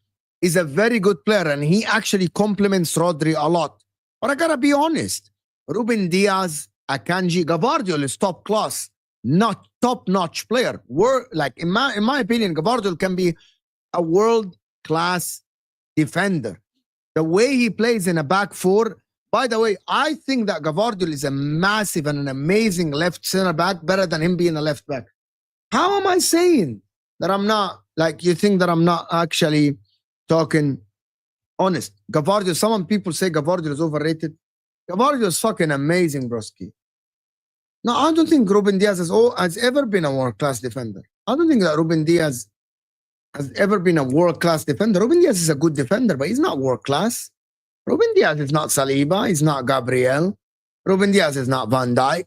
is a very good player and he actually complements Rodri a lot. But I gotta be honest, Ruben Diaz, Akanji, Gvardiol is top class, not top-notch player. Like in my opinion, Gvardiol can be a world-class defender. The way he plays in a back four, by the way, I think that Gvardiol is a massive and an amazing left center back, better than him being a left back. How am I saying that I'm not, like, you think that I'm not actually talking honest? Gvardiol, some people say Gvardiol is overrated. Gvardiol is fucking amazing, broski. No, I don't think Ruben Diaz has ever been a world-class defender. I don't think that Ruben Diaz has ever been a world-class defender. Ruben Diaz is a good defender, but he's not world-class. Ruben Diaz is not Saliba. He's not Gabriel. Ruben Diaz is not Van Dijk.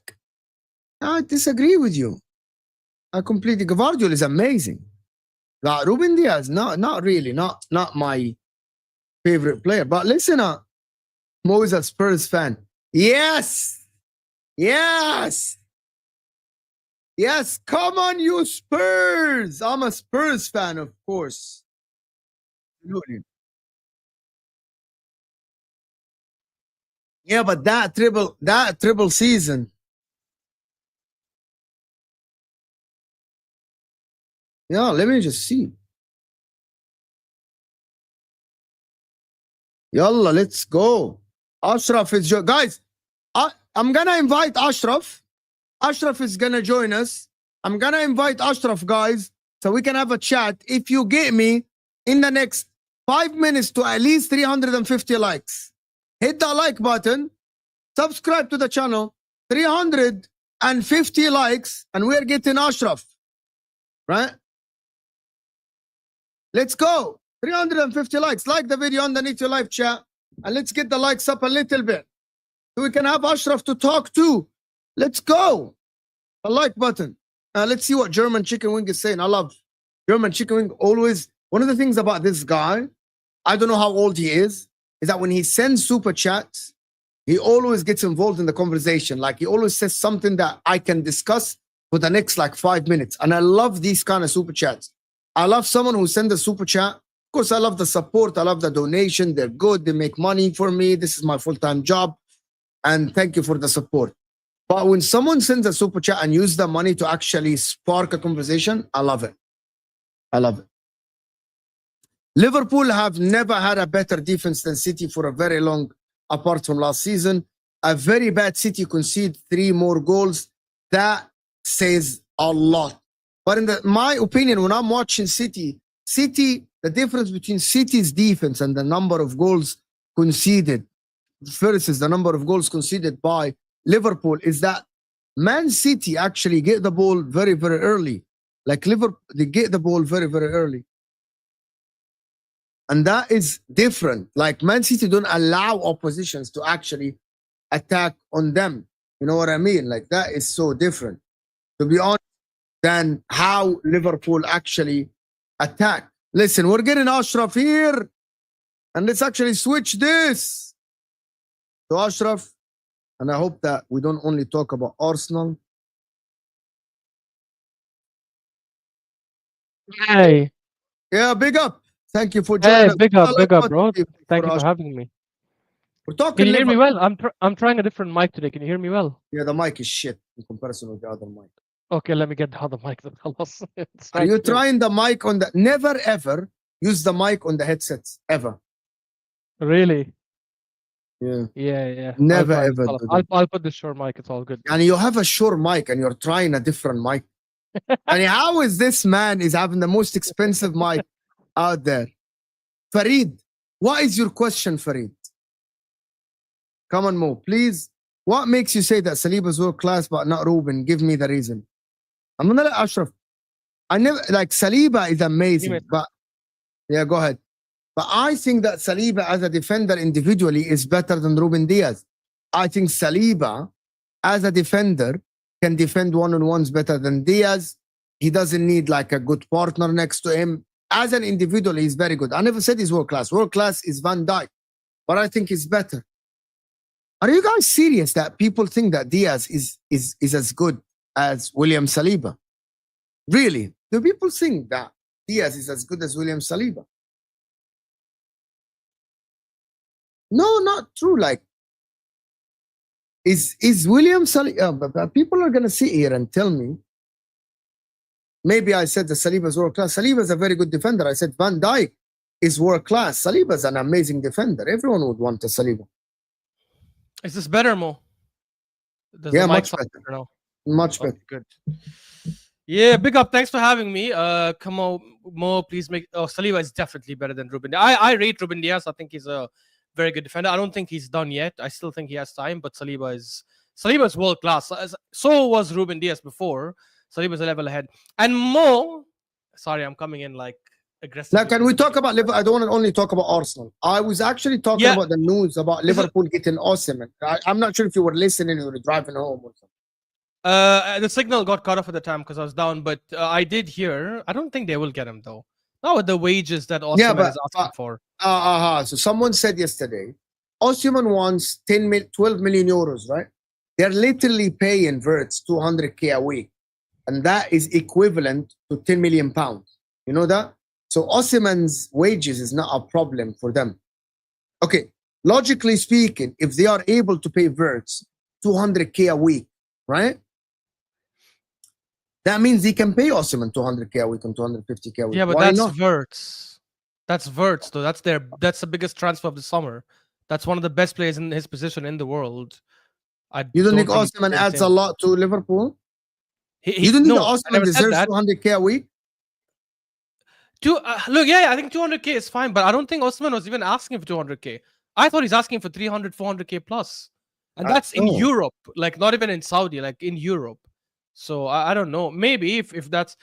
I disagree with you. I completely. Gvardiol is amazing. Ruben Diaz, not really, not my favorite player. But listen, Mo is a Spurs fan. Yes. Come on, you Spurs. I'm a Spurs fan, of course. Yeah, but that triple season. Yeah, let me just see. Yalla, let's go. Ashraf is guys. I'm gonna invite Ashraf. Ashraf is gonna join us. I'm gonna invite Ashraf, guys, so we can have a chat. If you get me in the next 5 minutes to at least 350 likes, hit that like button, subscribe to the channel. 300 350 likes, and we're getting Ashraf, right? Let's go. 350 likes. Like the video underneath your live chat, and let's get the likes up a little bit so we can have Ashraf to talk to. Let's go. A like button. Let's see what German Chicken Wing is saying. I love German Chicken Wing. Always, one of the things about this guy, I don't know how old he is that when he sends super chats, he always gets involved in the conversation. Like he always says something that I can discuss for the next like 5 minutes. And I love these kind of super chats. I love someone who sends a super chat. Of course, I love the support. I love the donation. They're good. They make money for me. This is my full-time job. And thank you for the support. But when someone sends a super chat and use the money to actually spark a conversation, I love it. I love it. Liverpool have never had a better defense than City for a very long, apart from last season. A very bad City concede 3 more goals. That says a lot. But in my opinion, when I'm watching City, the difference between City's defense and the number of goals conceded versus the number of goals conceded by Liverpool is that Man City actually get the ball very, very early. Like Liverpool, they get the ball very, very early. And that is different. Like Man City don't allow oppositions to actually attack on them. You know what I mean? Like that is so different, to be honest, than how Liverpool actually attack. Listen, we're getting Ashraf here. And let's actually switch this to Ashraf. And I hope that we don't only talk about Arsenal. Hey. Yeah, big up. Thank you for joining. Hey, big up, bro. Thank you for having me. We're talking. Can you hear me well? I'm trying a different mic today. Can you hear me well? Yeah, the mic is shit in comparison with the other mic. Okay, let me get the other mic. Are you trying the mic on the? Never ever use the mic on the headsets ever. Really? Yeah. Yeah. Never ever. I'll put the Shure mic. It's all good. And you have a Shure mic, and you're trying a different mic. And how is this man is having the most expensive mic out there? Farid, what is your question, Farid? Come on, Mo, please. What makes you say that Saliba's world class but not Ruben? Give me the reason. I'm gonna let Ashraf. I never like Saliba is amazing, but yeah, go ahead. But I think that Saliba as a defender individually is better than Ruben Diaz. I think Saliba as a defender can defend one-on-ones better than Diaz. He doesn't need like a good partner next to him. As an individual, he's very good. I never said he's world class. World class is Van Dijk, but I think he's better. Are you guys serious that people think that Diaz is as good as William Saliba? Really? Do people think that Diaz is as good as William Saliba? No, not true. Like, is William Saliba? People are gonna sit here and tell me. Maybe I said that Saliba is world class. Saliba is a very good defender. I said Van Dijk is world class. Saliba is an amazing defender. Everyone would want a Saliba. Is this better, Mo? Yeah, much better. Now? Much better. Good. Yeah, big up. Thanks for having me. Come on, Mo, please make. Oh, Saliba is definitely better than Ruben. I rate Ruben Diaz. I think he's a very good defender. I don't think he's done yet. I still think he has time, but Saliba is world class. So was Ruben Diaz before. Saliba's a level ahead. And Mo, sorry, I'm coming in like aggressive. Now, can we talk about Liverpool? I don't want to only talk about Arsenal. I was actually talking about the news about Liverpool getting Osimhen. I'm not sure if you were listening or driving home or something. The signal got cut off at the time because I was down, but I did hear. I don't think they will get him though. Not with the wages that Osimhen is asking for. So someone said yesterday, Osimhen wants 12 million euros, right? They're literally paying Wirtz 200k a week. And that is equivalent to 10 million pounds. You know that? So Osimhen's wages is not a problem for them. Okay, logically speaking, if they are able to pay Wirtz 200k a week, right? That means they can pay Osimhen 200k a week and 250k a week. Yeah, but that's Wirtz. That's Wirtz, though. That's the biggest transfer of the summer. That's one of the best players in his position in the world. You don't think Osimhen adds a lot to Liverpool? You don't think Osimhen deserves 200k a week? Look, I think 200k is fine, but I don't think Osimhen was even asking for 200k. I thought he's asking for 300, 400k plus. And that's in Oh. Europe, like not even in Saudi, like in Europe. So I don't know. Maybe if that's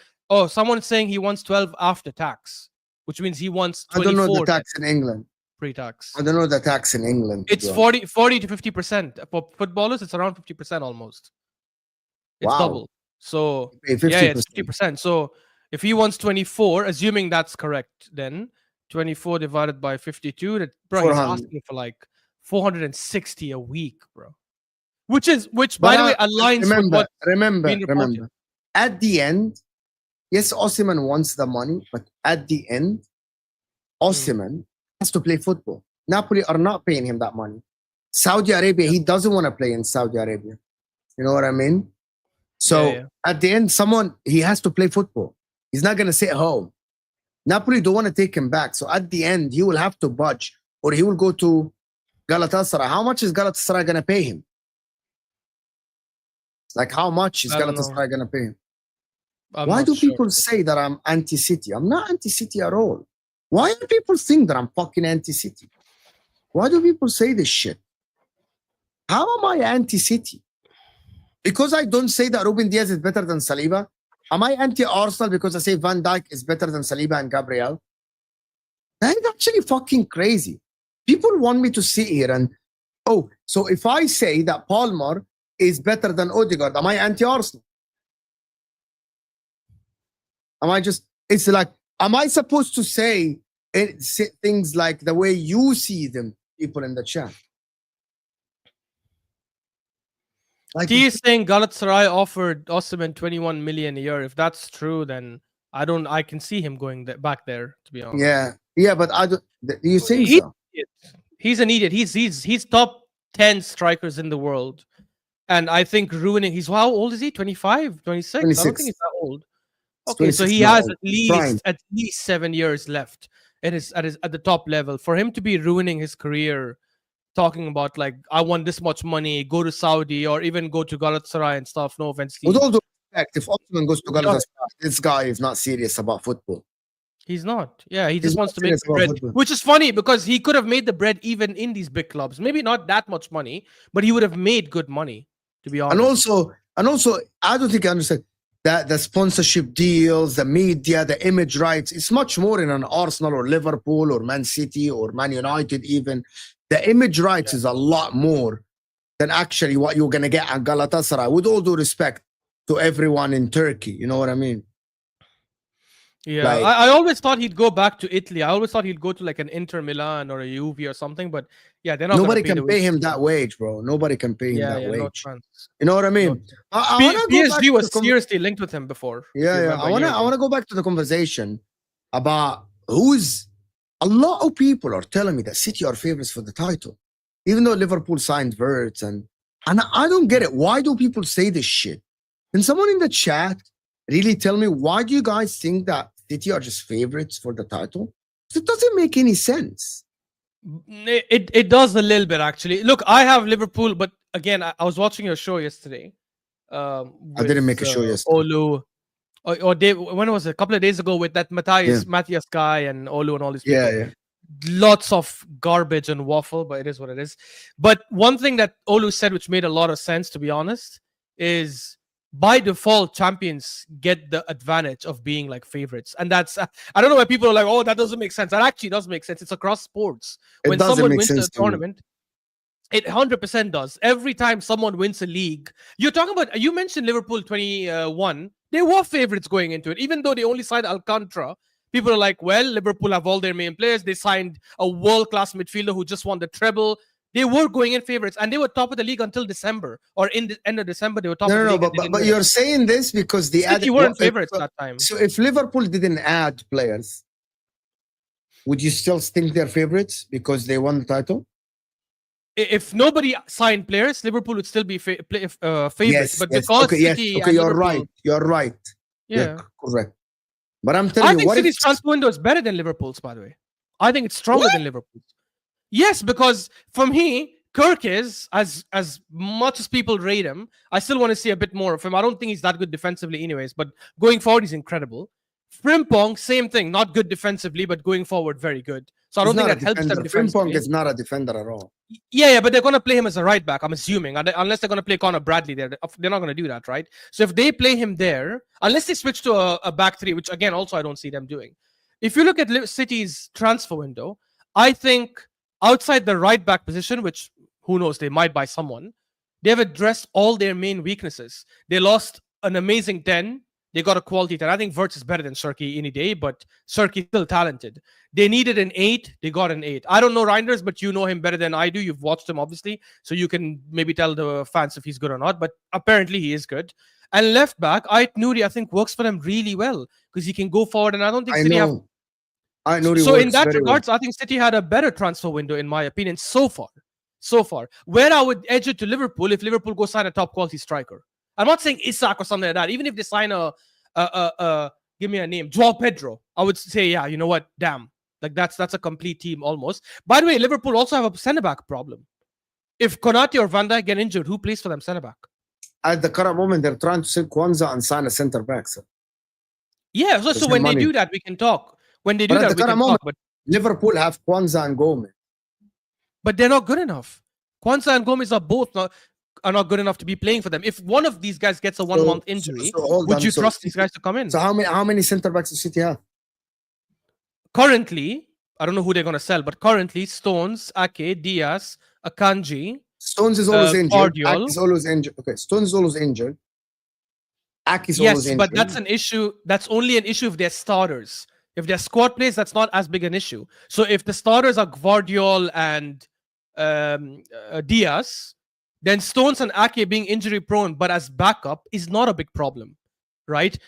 someone's saying he wants 12 after tax, which means he wants I don't know the 24 tax in England. pre-tax. I don't know the tax in England. It's 40 to 50%. For footballers, it's around 50% almost. It's Wow. double. So You pay yeah, it's 50%. 50%. So if he wants 24, assuming that's correct, then 24 divided by 52, that bro, he's 400. asking for like 460 a week, bro. Which But by the way aligns with what being reported. remember. At the end, yes, Osimhen wants the money, but at the end, Osimhen has to play football. Napoli are not paying him that money. Saudi Arabia, he doesn't want to play in Saudi Arabia. You know what I mean? So at the end, he has to play football. He's not going to sit home. Napoli don't want to take him back. So at the end, he will have to budge or he will go to Galatasaray. How much is Galatasaray going to pay him? Like, how much is Galatasaray going to pay him? Why do people say that I'm anti-City? I'm not anti-City at all. Why do people think that I'm fucking anti-City? Why do people say this shit? How am I anti-City? Because I don't say that Ruben Diaz is better than Saliba? Am I anti-Arsenal because I say Van Dijk is better than Saliba and Gabriel? That is actually fucking crazy. People want me to sit here and, so if I say that Palmer is better than Odegaard, am I anti-Arsenal? It's like, am I supposed to say things like the way you see them, people in the chat? Like, He's saying Galatasaray offered Osimhen 21 million a year. If that's true, then I can see him going back there, to be honest. Yeah, but I don't. Do you think so? He's an idiot. He's top 10 strikers in the world, and I think ruining. How old is he? 25, 26? 26. I don't think he's that old. Okay, so he has at least 7 years left at the top level. For him to be ruining his career, talking about like, I want this much money, go to Saudi or even go to Galatasaray and stuff. No offense. With all due respect, if Osimhen goes to Galatasaray, this guy is not serious about football. He's not. Yeah, he just wants to make the bread, which is funny because he could have made the bread even in these big clubs. Maybe not that much money, but he would have made good money, to be honest. And also, I don't think I understand that the sponsorship deals, the media, the image rights, it's much more in an Arsenal or Liverpool or Man City or Man United even. The image rights is a lot more than actually what you're going to get at Galatasaray, with all due respect to everyone in Turkey. You know what I mean? Yeah, like, I always thought he'd go back to Italy. I always thought he'd go to like an Inter Milan or a Juve or something. But yeah, they're not. Nobody can pay him that wage, bro. Nobody can pay him that wage. No, you know what I mean? PSG was seriously linked with him before. Yeah. I want to go back to the conversation about a lot of people are telling me that City are favorites for the title, even though Liverpool signed Wirtz, and I don't get it. Why do people say this shit? Can someone in the chat really tell me why do you guys think that City are just favorites for the title? It doesn't make any sense. It does a little bit, actually. Look, I have Liverpool, but again, I was watching your show yesterday. I didn't make a show yesterday. Olu, or when was it? A couple of days ago with that Matthias guy and Olu and all these people. Yeah. Lots of garbage and waffle, but it is what it is. But one thing that Olu said, which made a lot of sense, to be honest, is by default, champions get the advantage of being like favorites. And that's, I don't know why people are like, oh, that doesn't make sense. That actually does make sense. It's across sports. When someone wins a tournament, it 100% does. Every time someone wins a league, you mentioned Liverpool 21. They were favorites going into it, even though they only signed Alcantara. People are like, well, Liverpool have all their main players. They signed a world-class midfielder who just won the treble. They were going in favorites, and they were top of the league until December, or in the end of December, they were top of the league. But you're saying this because they added. You weren't favorites that time. So if Liverpool didn't add players, would you still think they're favorites because they won the title? If nobody signed players, Liverpool would still be favorites. Yes, but because City, you're right. You're right. Yeah, correct. But I'm telling you, I think City's transfer window is better than Liverpool's. By the way, I think it's stronger than Liverpool's. Yes, because for me, Gyokeres, as much as people rate him, I still want to see a bit more of him. I don't think he's that good defensively anyways, but going forward, he's incredible. Frimpong, same thing. Not good defensively, but going forward, very good. So I don't think that helps them defensively. Frimpong is not a defender at all. Yeah, but they're going to play him as a right back, I'm assuming. Unless they're going to play Conor Bradley there. They're not going to do that, right? So if they play him there, unless they switch to a back three, which again, also I don't see them doing. If you look at City's transfer window, I think outside the right back position, which who knows, they might buy someone, they have addressed all their main weaknesses. They lost an amazing 10. They got a quality 10. I think Wirtz is better than Šeško any day, but Šeško is still talented. They needed an 8. They got an 8. I don't know Reinders, but you know him better than I do. You've watched him, obviously. So you can maybe tell the fans if he's good or not. But apparently he is good. And left back, Ait Nouri, I think, works for them really well because he can go forward. And I don't think City have... So in that regards, I think City had a better transfer window, in my opinion, so far. Where I would edge it to Liverpool if Liverpool go sign a top quality striker. I'm not saying Isak or something like that. Even if they sign give me a name, Joao Pedro, I would say, yeah, you know what? Damn. Like that's a complete team almost. By the way, Liverpool also have a centre-back problem. If Konate or Van Dijk get injured, who plays for them centre-back? At the current moment, they're trying to sell Kwanzaa and sign a centre-back. So. Yeah, so when they do that, we can talk. When they do that, we can talk. But Liverpool have Kwanzaa and Gomez. But they're not good enough. Kwanzaa and Gomez are not good enough to be playing for them. If one of these guys gets a 1 month injury, would you trust these guys to come in? So how many centre backs does City have? Currently, I don't know who they're going to sell, but currently Stones, Ake, Diaz, Akanji. Stones is always injured. Ake is always injured. Okay, Stones is always injured. Ake is always injured. Yes, but that's an issue. That's only an issue if they're starters. If they're squad plays, that's not as big an issue. So if the starters are Gvardiol and Diaz, then Stones and Ake being injury prone, but as backup is not a big problem, right?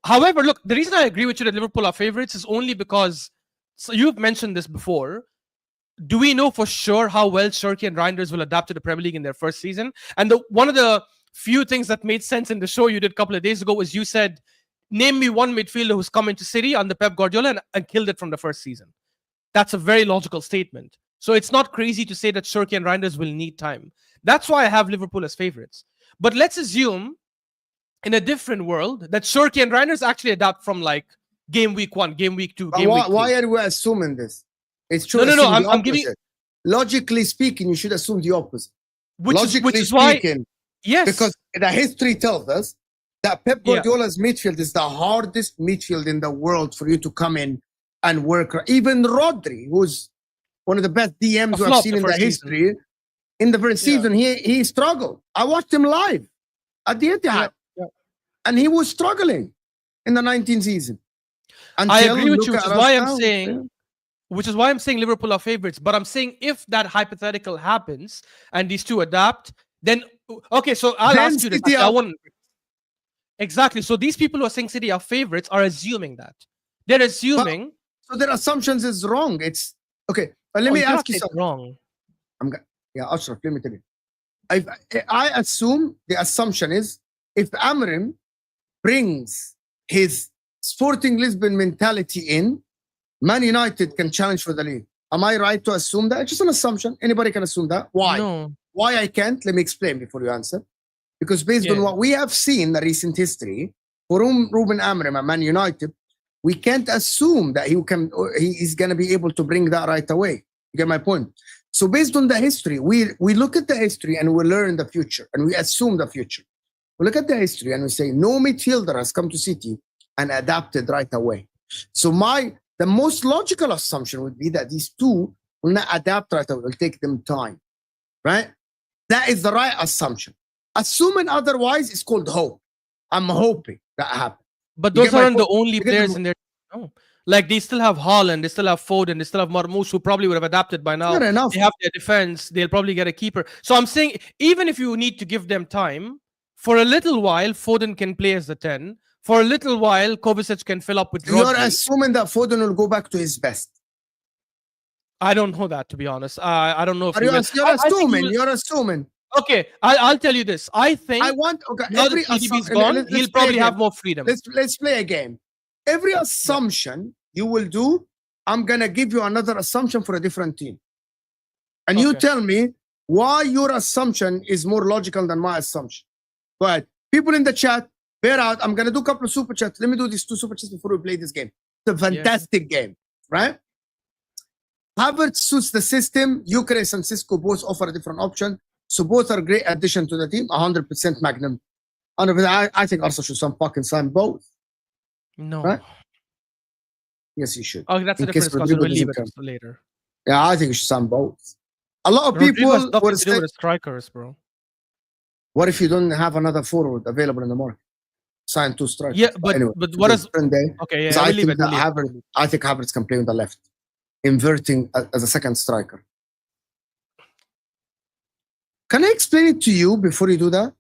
However, look, the reason I agree with you that Liverpool are favorites is only because, so you've mentioned this before, do we know for sure how well Šeško and Reinders will adapt to the Premier League in their first season? And one of the few things that made sense in the show you did a couple of days ago was you said, name me one midfielder who's come into City under Pep Guardiola and killed it from the first season. That's a very logical statement. So it's not crazy to say that Šeško and Reinders will need time. That's why I have Liverpool as favorites. But let's assume in a different world that Šeško and Reinders actually adapt from like game week 1, game week 2, game week 3. Why are we assuming this? It's true. No. I'm giving. Logically speaking, you should assume the opposite. Which is why. Yes. Because the history tells us that Pep Guardiola's midfield is the hardest midfield in the world for you to come in and work. Even Rodri, who's one of the best DMs we have seen in the history, in the first season, he struggled. I watched him live at the Etihad, and he was struggling in the 19th season. I agree with you, which is why I'm saying Liverpool are favorites. But I'm saying if that hypothetical happens and these two adapt, then okay. So I'll ask you this. Exactly. So these people who are saying City are favorites are assuming that. They're assuming. So their assumptions is wrong. It's okay. But let me ask you something. Wrong. Ashraf, let me tell you. I assume the assumption is if Amrim brings his Sporting Lisbon mentality in, Man United can challenge for the league. Am I right to assume that? It's just an assumption. Anybody can assume that. Why? No. Why I can't? Let me explain before you answer. Because based on what we have seen in the recent history, for Ruben Amorim and Man United, we can't assume that he is going to be able to bring that right away. You get my point? So based on the history, we look at the history and we learn the future and we assume the future. We look at the history and we say no midfielder has come to City and adapted right away. So the most logical assumption would be that these two will not adapt right away. It will take them time, right? That is the right assumption. Assuming otherwise is called hope. I'm hoping that happens. But those aren't the only players in their... No. Like they still have Haaland, they still have Foden, they still have Marmoush, who probably would have adapted by now. Not enough. They have their defense. They'll probably get a keeper. So I'm saying, even if you need to give them time, for a little while, Foden can play as the 10. For a little while, Kovacic can fill up with Rodri. You're assuming that Foden will go back to his best. I don't know that, to be honest. I don't know if You're assuming. Okay, I'll tell you this. I think every CDB's gone, he'll probably have more freedom. Let's play a game. Every assumption you will do, I'm going to give you another assumption for a different team. And you tell me why your assumption is more logical than my assumption. But people in the chat, bear out. I'm gonna do a couple of super chats. Let me do these 2 super chats before we play this game. It's a fantastic game, right? Havertz suits the system. Gyokeres and Sesko both offer a different option. So both are great addition to the team. 100% Magnum. 100%. I think Arsenal should fucking sign both. No. Right? Yes, you should. Oh, that's a In case different discussion. We'll Rodrigo leave doesn't it for later. Yeah, I think you should sign both. A lot of Rodrigo has people nothing were to do saying, with strikers, bro. what if you don't have another forward available in the market? Sign 2 strikers. Yeah, but anyway, what is different day. okay? Because Yeah, I we'll leave think it. that I think Havertz can play on the left, inverting as a second striker. Can I explain it to you before you do that?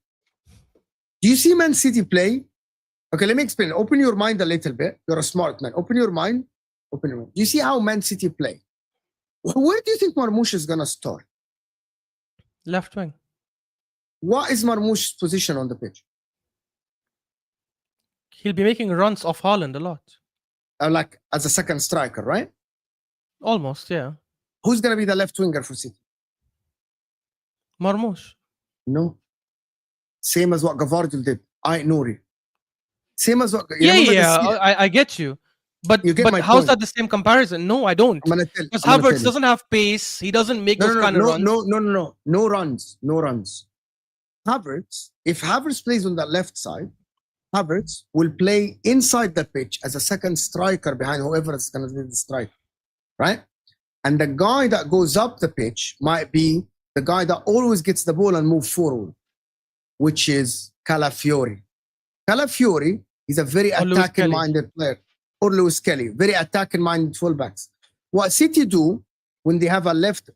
Do you see Man City play? Okay, let me explain. Open your mind a little bit. You're a smart man. Open your mind. Open your mind. Do you see how Man City play? Where do you think Marmoush is gonna start? Left wing. What is Marmoush's position on the pitch? He'll be making runs off Haaland a lot. Like as a second striker, right? Almost, yeah. Who's gonna be the left winger for City? Marmoush. No. Same as what Gavardio did. Nouri. Same as what. I get you. But how's point. that the same comparison? No, I don't. Because Havertz doesn't have pace. He doesn't make those kind of runs. No runs. No runs. Havertz, if Havertz plays on the left side, Havertz will play inside the pitch as a second striker behind whoever is going to be the striker. Right? And the guy that goes up the pitch might be the guy that always gets the ball and move forward, which is Calafiori. Calafiori is a very attacking-minded player. Or Lewis Kelly, very attacking-minded fullbacks. What City do when they have a left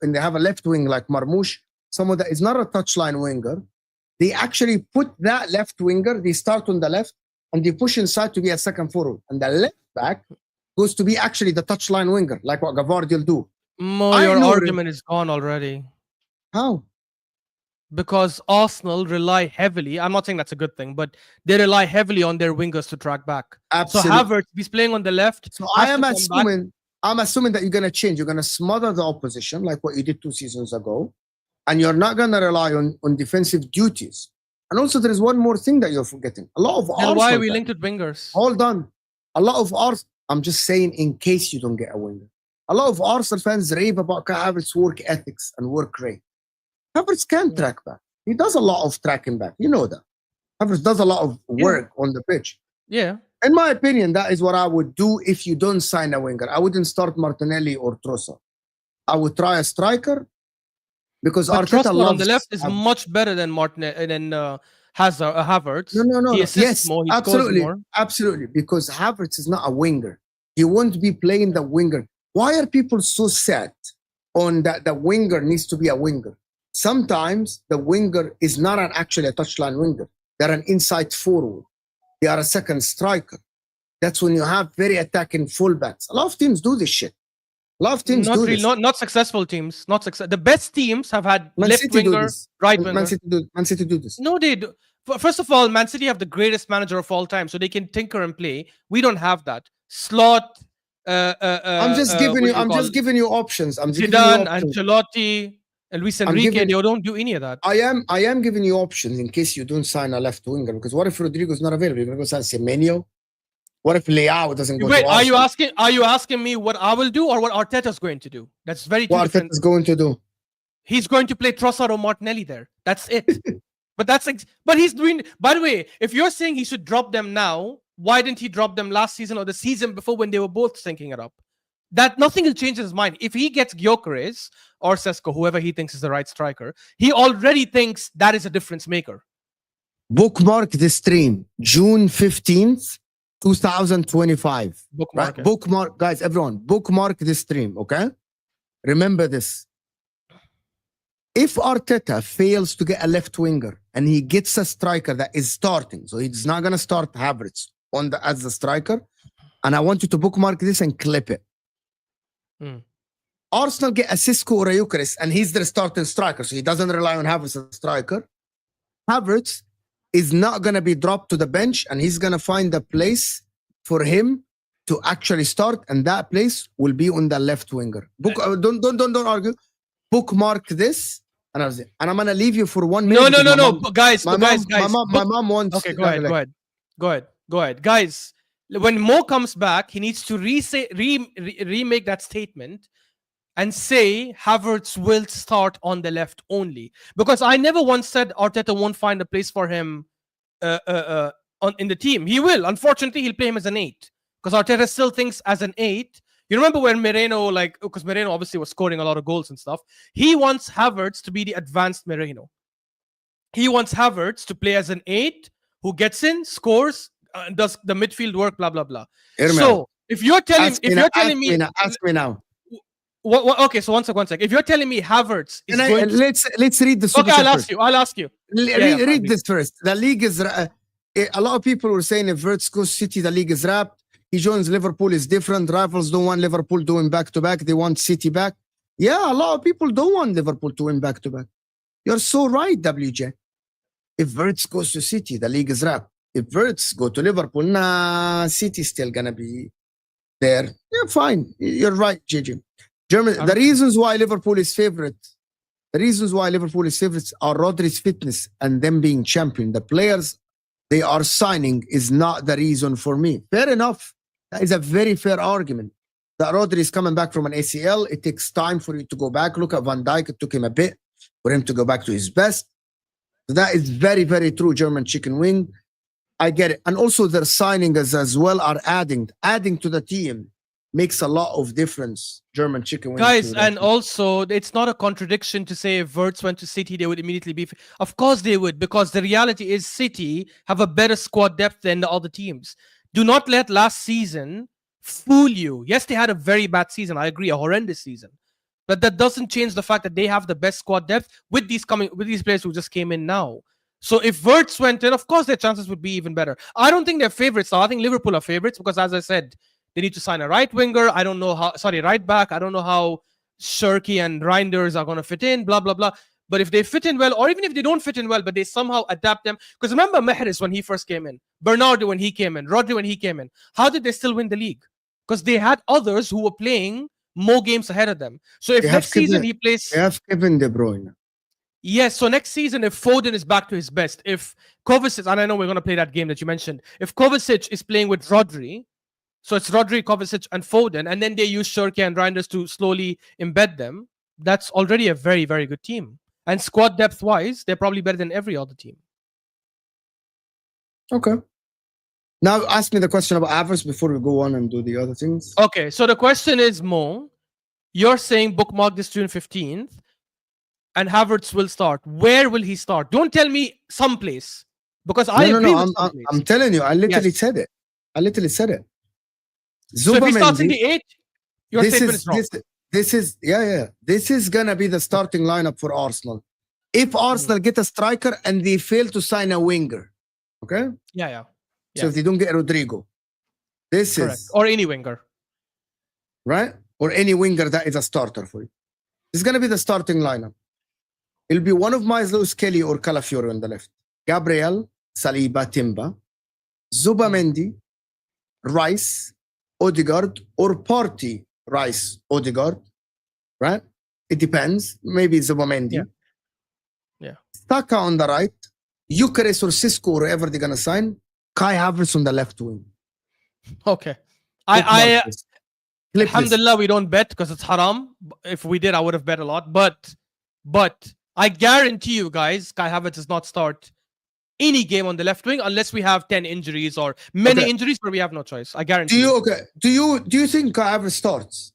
wing like Marmoush, someone that is not a touchline winger, they actually put that left winger, they start on the left, and they push inside to be a second forward. And the left back goes to be actually the touchline winger, like what Gavardio do. Your argument is gone already. How? Because Arsenal rely heavily, I'm not saying that's a good thing, but they rely heavily on their wingers to track back. Absolutely. So Havertz, he's playing on the left. So I'm assuming that you're going to change. You're going to smother the opposition like what you did 2 seasons ago. And you're not going to rely on defensive duties. And also there is one more thing that you're forgetting. A lot of Arsenal. Why are we linked with wingers? Hold on. A lot of Arsenal, I'm just saying in case you don't get a winger. A lot of Arsenal fans rave about Havertz's work ethics and work rate. Havertz can track back. He does a lot of tracking back. You know that. Havertz does a lot of work on the pitch. Yeah. In my opinion, that is what I would do if you don't sign a winger. I wouldn't start Martinelli or Trossard. I would try a striker because Arteta loves on the left is much better than Havertz. No. He assists more. He absolutely, scores more. Absolutely. Because Havertz is not a winger. He won't be playing the winger. Why are people so set on that the winger needs to be a winger? Sometimes the winger is not actually a touchline winger. They're an inside forward. They are a second striker. That's when you have very attacking fullbacks. A lot of teams do this shit. A lot of teams do this. Not successful teams. The best teams have had left winger, right winger. Man City do this. No, they do. First of all, Man City have the greatest manager of all time, so they can tinker and play. We don't have that. Slot. I'm just giving you options. Zidane, Ancelotti, and Luis Enrique. They don't do any of that. I am giving you options in case you don't sign a left winger. Because what if Rodrigo's not available? You're gonna go sign Semenyo. What if Leao doesn't go? Wait, are you asking me what I will do or what Arteta's going to do? That's very different. What Arteta's going to do? He's going to play Trossard or Martinelli there. That's it. But he's doing. By the way, if you're saying he should drop them now, why didn't he drop them last season or the season before when they were both syncing it up? That nothing will change his mind. If he gets Gyokeres or Sesko, whoever he thinks is the right striker, he already thinks that is a difference maker. Bookmark this stream, June 15th. 2025. Bookmark, guys, everyone, bookmark this stream, okay? Remember this. If Arteta fails to get a left winger and he gets a striker that is starting, so he's not going to start Havertz as the striker, and I want you to bookmark this and clip it. Arsenal get a Sesko or a Gyokeres and he's their starting striker, so he doesn't rely on Havertz as a striker. Havertz is not going to be dropped to the bench and he's going to find a place for him to actually start, and that place will be on the left winger. Don't argue. Bookmark this, and I'm going to leave you for 1 minute. No, guys. My mom wants. Okay, go ahead. Go ahead. Guys, when Mo comes back, he needs to remake that statement and say Havertz will start on the left only. Because I never once said Arteta won't find a place for him in the team. He will. Unfortunately, he'll play him as an 8. Because Arteta still thinks as an 8. You remember when Moreno, because Moreno obviously was scoring a lot of goals and stuff. He wants Havertz to be the advanced Moreno. He wants Havertz to play as an 8 who gets in, scores, does the midfield work, blah blah blah. So if you're telling me, ask me now. Okay, so one sec. If you're telling me Havertz is going let's read the. Okay, I'll ask you. Read this first. The league is. A lot of people were saying if Havertz goes City, the league is wrapped. He joins Liverpool is different. Rivals don't want Liverpool doing back to back. They want City back. Yeah, a lot of people don't want Liverpool to win back to back. You're so right, WJ. If Havertz goes to City, the league is wrapped. If Havertz go to Liverpool, City's still gonna be there. Yeah, fine. You're right, JJ. The reasons why Liverpool is favorites are Rodri's fitness and them being champion. The players they are signing is not the reason for me. Fair enough. That is a very fair argument. That Rodri is coming back from an ACL. It takes time for you to go back. Look at Van Dijk. It took him a bit for him to go back to his best. So that is very, very true, German chicken wing. I get it. And also their signings as well are adding to the team. Makes a lot of difference, German chicken wing. Guys, and also it's not a contradiction to say if Wirtz went to City, they would immediately be... Of course they would, because the reality is City have a better squad depth than the other teams. Do not let last season fool you. Yes, they had a very bad season. I agree, a horrendous season. But that doesn't change the fact that they have the best squad depth with these players who just came in now. So if Wirtz went in, of course their chances would be even better. I don't think they're favorites. I think Liverpool are favorites because, as I said, they need to sign a right winger. I don't know how. Sorry, right back. I don't know how Shirky and Reinders are going to fit in. Blah blah blah. But if they fit in well, or even if they don't fit in well, but they somehow adapt them. Because remember Mahrez when he first came in, Bernardo when he came in, Rodri when he came in. How did they still win the league? Because they had others who were playing more games ahead of them. So if next season he plays, they have Kevin De Bruyne. Yes, so next season, if Foden is back to his best, if Kovacic, and I know we're going to play that game that you mentioned, if Kovacic is playing with Rodri, so it's Rodri, Kovacic, and Foden, and then they use Shirky and Reinders to slowly embed them, that's already a very, very good team. And squad depth-wise, they're probably better than every other team. Okay. Now ask me the question about Havertz before we go on and do the other things. Okay, so the question is, Mo, you're saying bookmark this June 15th, and Havertz will start. Where will he start? Don't tell me someplace. Because I agree with someplace. I'm telling you, I literally said it. So if he starts in the 8, your statement is wrong. This is going to be the starting lineup for Arsenal. If Arsenal get a striker and they fail to sign a winger. Okay? Yeah. So if they don't get Rodrigo. This Correct. is... Or any winger. Right? Or any winger that is a starter for you. It's going to be the starting lineup. It'll be one of Lewis Kelly or Calafiori on the left. Gabriel, Saliba, Timba, Zubamendi, Rice, Odegaard, or Partey, Rice, Odegaard. Right? It depends. Maybe Zubamendi. Yeah. Saka on the right. Gyokeres or Sesko, or whoever they're going to sign. Kai Havertz on the left wing. Okay. Alhamdulillah, we don't bet because it's haram. If we did, I would have bet a lot. But I guarantee you guys, Kai Havertz does not start any game on the left wing unless we have 10 injuries or many injuries where we have no choice. I guarantee you. Do you think Kai Havertz starts?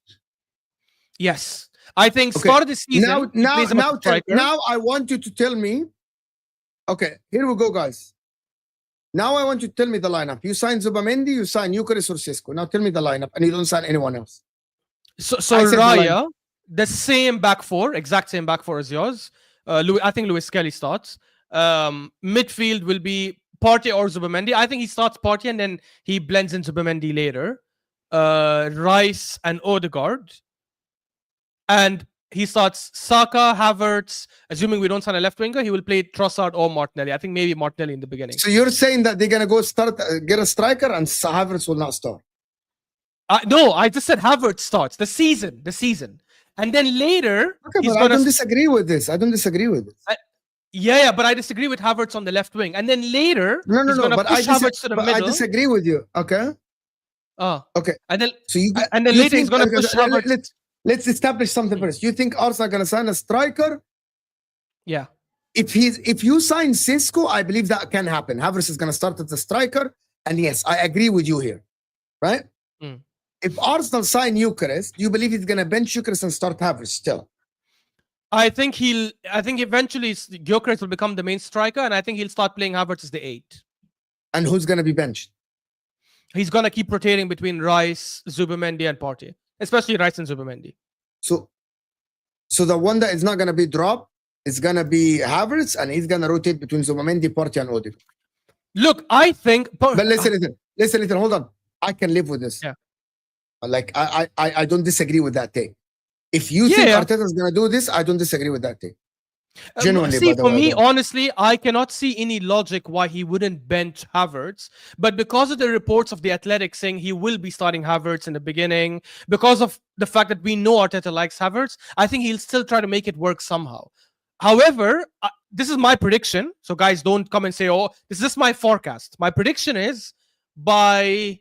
Yes. I think start of the season. Now I want you to tell me. Okay, here we go, guys. Now I want you to tell me the lineup. You sign Zubamendi, you sign Gyokeres or Sesko. Now tell me the lineup, and you don't sign anyone else. So Raya, the same back four, exact same back four as yours. I think Lewis Kelly starts. Midfield will be Partey or Zubamendi. I think he starts Partey and then he blends in Zubamendi later. Rice and Odegaard. And he starts Saka, Havertz. Assuming we don't sign a left winger, he will play Trossard or Martinelli. I think maybe Martinelli in the beginning. So you're saying that they're going to go get a striker and Havertz will not start? No, I just said Havertz starts. The season. And then later... Okay, but I don't disagree with this. Yeah, but I disagree with Havertz on the left wing, and then later he's going to push Havertz to the middle. I disagree with you. Okay. Okay. And then so you later he's going to push Havertz. Let's establish something first. You think Arsenal going to sign a striker? Yeah. If you sign Sesko, I believe that can happen. Havertz is going to start as a striker, and yes, I agree with you here, right? If Arsenal sign Gyokeres, do you believe he's going to bench Gyokeres and start Havertz still? I think eventually Gyokeres will become the main striker, and I think he'll start playing Havertz as the 8. And who's going to be benched? He's going to keep rotating between Rice, Zubimendi, and Partey, especially Rice and Zubimendi. So the one that is not going to be dropped is going to be Havertz, and he's going to rotate between Zubimendi, Partey, and Odegaard. Look, I think... But listen, hold on. I can live with this. Yeah. Like, I don't disagree with that take. If you think Arteta is going to do this, I don't disagree with that take. Genuinely, see, for me, honestly, I cannot see any logic why he wouldn't bench Havertz. But because of the reports of The Athletic saying he will be starting Havertz in the beginning, because of the fact that we know Arteta likes Havertz, I think he'll still try to make it work somehow. However, this is my prediction. So guys, don't come and say, oh, this is my forecast. My prediction is by